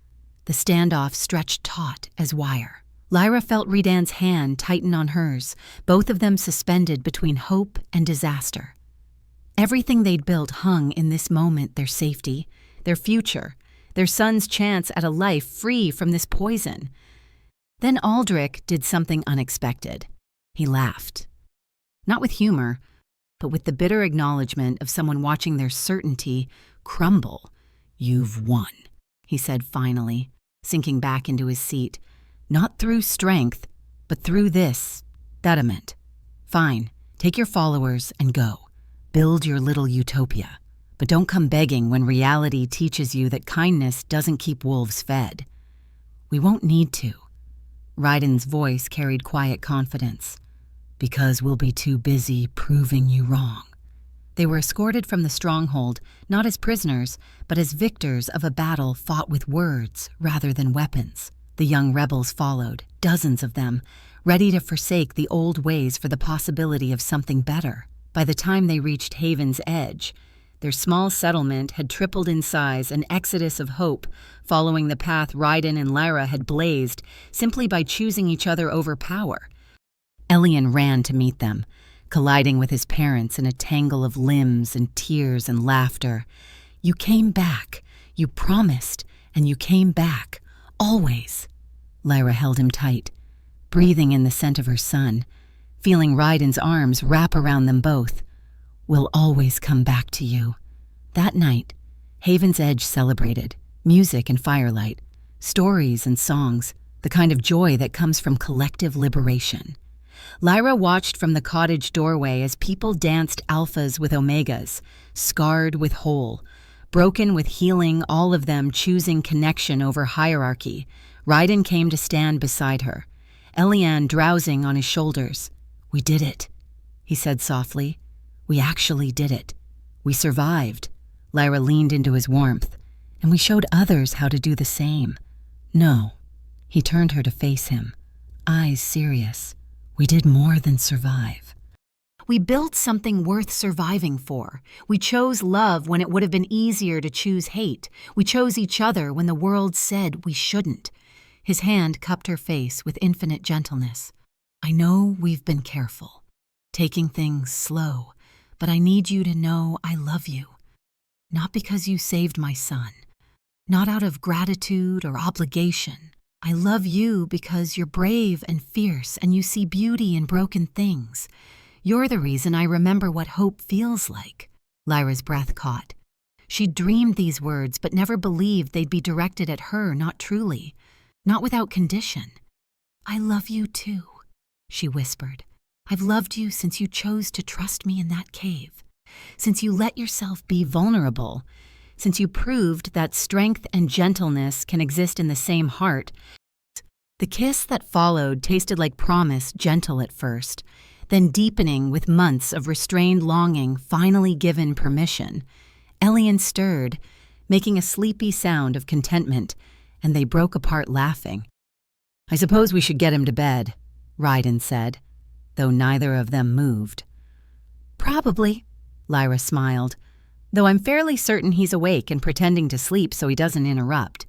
The standoff stretched taut as wire. Lyra felt Raiden's hand tighten on hers, both of them suspended between hope and disaster. Everything they'd built hung in this moment: their safety, their future, their son's chance at a life free from this poison. Then Aldrich did something unexpected. He laughed. Not with humor, but with the bitter acknowledgement of someone watching their certainty crumble. You've won, he said finally, sinking back into his seat. Not through strength, but through this betterment. Fine, take your followers and go. Build your little utopia. But don't come begging when reality teaches you that kindness doesn't keep wolves fed. We won't need to. Raiden's voice carried quiet confidence. Because we'll be too busy proving you wrong. They were escorted from the stronghold, not as prisoners, but as victors of a battle fought with words rather than weapons. The young rebels followed, dozens of them, ready to forsake the old ways for the possibility of something better. By the time they reached Haven's Edge, their small settlement had tripled in size, an exodus of hope, following the path Raiden and Lyra had blazed simply by choosing each other over power. Elian ran to meet them, colliding with his parents in a tangle of limbs and tears and laughter. You came back. You promised, and you came back. Always. Lyra held him tight, breathing in the scent of her son, feeling Raiden's arms wrap around them both. We'll always come back to you. That night, Haven's Edge celebrated, music and firelight, stories and songs, the kind of joy that comes from collective liberation. Lyra watched from the cottage doorway as people danced alphas with omegas, scarred with whole, broken with healing, all of them choosing connection over hierarchy. Raiden came to stand beside her, Elian drowsing on his shoulders. We did it, he said softly. We actually did it. We survived. Lyra leaned into his warmth, and we showed others how to do the same. No, he turned her to face him, eyes serious. We did more than survive. We built something worth surviving for. We chose love when it would have been easier to choose hate. We chose each other when the world said we shouldn't. His hand cupped her face with infinite gentleness. I know we've been careful, taking things slow, but I need you to know I love you. Not because you saved my son, not out of gratitude or obligation. I love you because you're brave and fierce and you see beauty in broken things. You're the reason I remember what hope feels like. Lyra's breath caught. She'd dreamed these words but never believed they'd be directed at her, not truly, not without condition. I love you too, she whispered. I've loved you since you chose to trust me in that cave, since you let yourself be vulnerable, Since you proved that strength and gentleness can exist in the same heart, the kiss that followed tasted like promise, gentle at first, then deepening with months of restrained longing finally given permission. Elian stirred, making a sleepy sound of contentment, and they broke apart laughing. "I suppose we should get him to bed," Ryden said, though neither of them moved. "Probably," Lyra smiled, "though I'm fairly certain he's awake and pretending to sleep so he doesn't interrupt."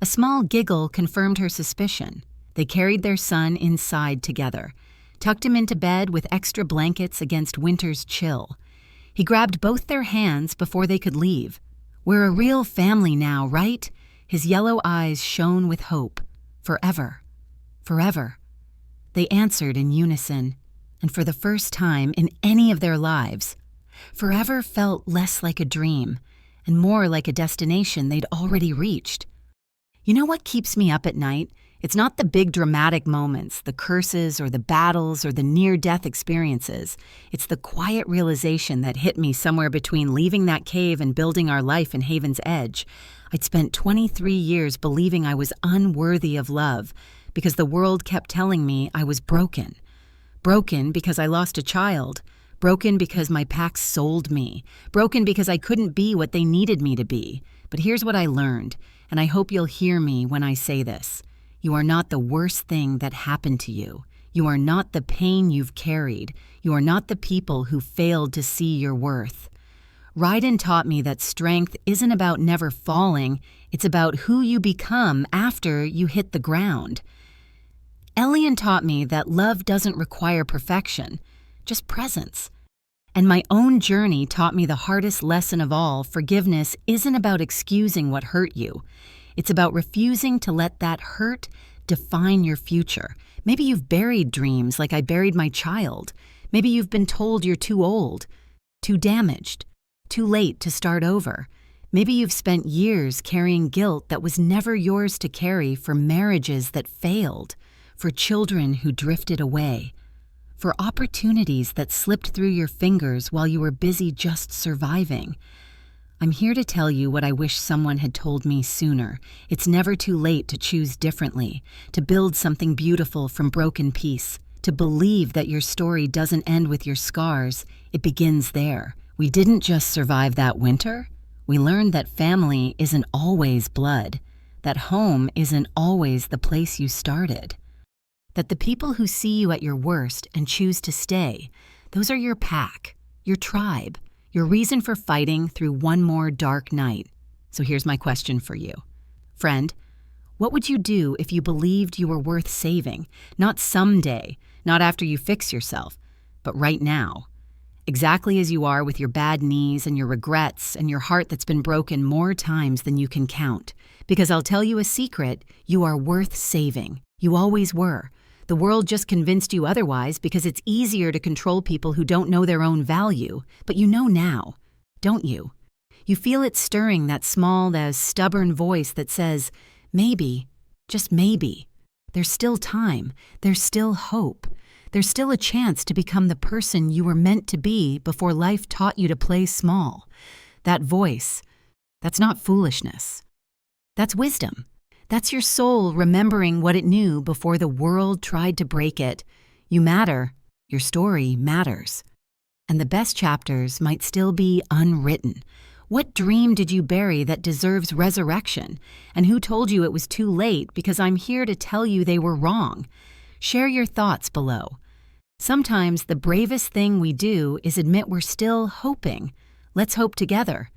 A small giggle confirmed her suspicion. They carried their son inside together, tucked him into bed with extra blankets against winter's chill. He grabbed both their hands before they could leave. "We're a real family now, right?" His yellow eyes shone with hope. "Forever. Forever." They answered in unison, and for the first time in any of their lives, forever felt less like a dream and more like a destination they'd already reached. You know what keeps me up at night? It's not the big dramatic moments, the curses or the battles or the near-death experiences. It's the quiet realization that hit me somewhere between leaving that cave and building our life in Haven's Edge. I'd spent 23 years believing I was unworthy of love because the world kept telling me I was broken. Broken because I lost a child. Broken because my packs sold me. Broken because I couldn't be what they needed me to be. But here's what I learned, and I hope you'll hear me when I say this. You are not the worst thing that happened to you. You are not the pain you've carried. You are not the people who failed to see your worth. Ryden taught me that strength isn't about never falling, it's about who you become after you hit the ground. Elian taught me that love doesn't require perfection, just presence. And my own journey taught me the hardest lesson of all: forgiveness isn't about excusing what hurt you. It's about refusing to let that hurt define your future. Maybe you've buried dreams like I buried my child. Maybe you've been told you're too old, too damaged, too late to start over. Maybe you've spent years carrying guilt that was never yours to carry for marriages that failed, for children who drifted away, for opportunities that slipped through your fingers while you were busy just surviving. I'm here to tell you what I wish someone had told me sooner. It's never too late to choose differently, to build something beautiful from broken piece, to believe that your story doesn't end with your scars. It begins there. We didn't just survive that winter. We learned that family isn't always blood, that home isn't always the place you started, that the people who see you at your worst and choose to stay, those are your pack, your tribe, your reason for fighting through one more dark night. So here's my question for you. Friend, what would you do if you believed you were worth saving? Not someday, not after you fix yourself, but right now. Exactly as you are with your bad knees and your regrets and your heart that's been broken more times than you can count. Because I'll tell you a secret, you are worth saving. You always were. The world just convinced you otherwise because it's easier to control people who don't know their own value. But you know now, don't you? You feel it stirring that small, that stubborn voice that says, maybe, just maybe. There's still time. There's still hope. There's still a chance to become the person you were meant to be before life taught you to play small. That voice, that's not foolishness. That's wisdom. That's your soul remembering what it knew before the world tried to break it. You matter. Your story matters. And the best chapters might still be unwritten. What dream did you bury that deserves resurrection? And who told you it was too late? Because I'm here to tell you they were wrong. Share your thoughts below. Sometimes the bravest thing we do is admit we're still hoping. Let's hope together.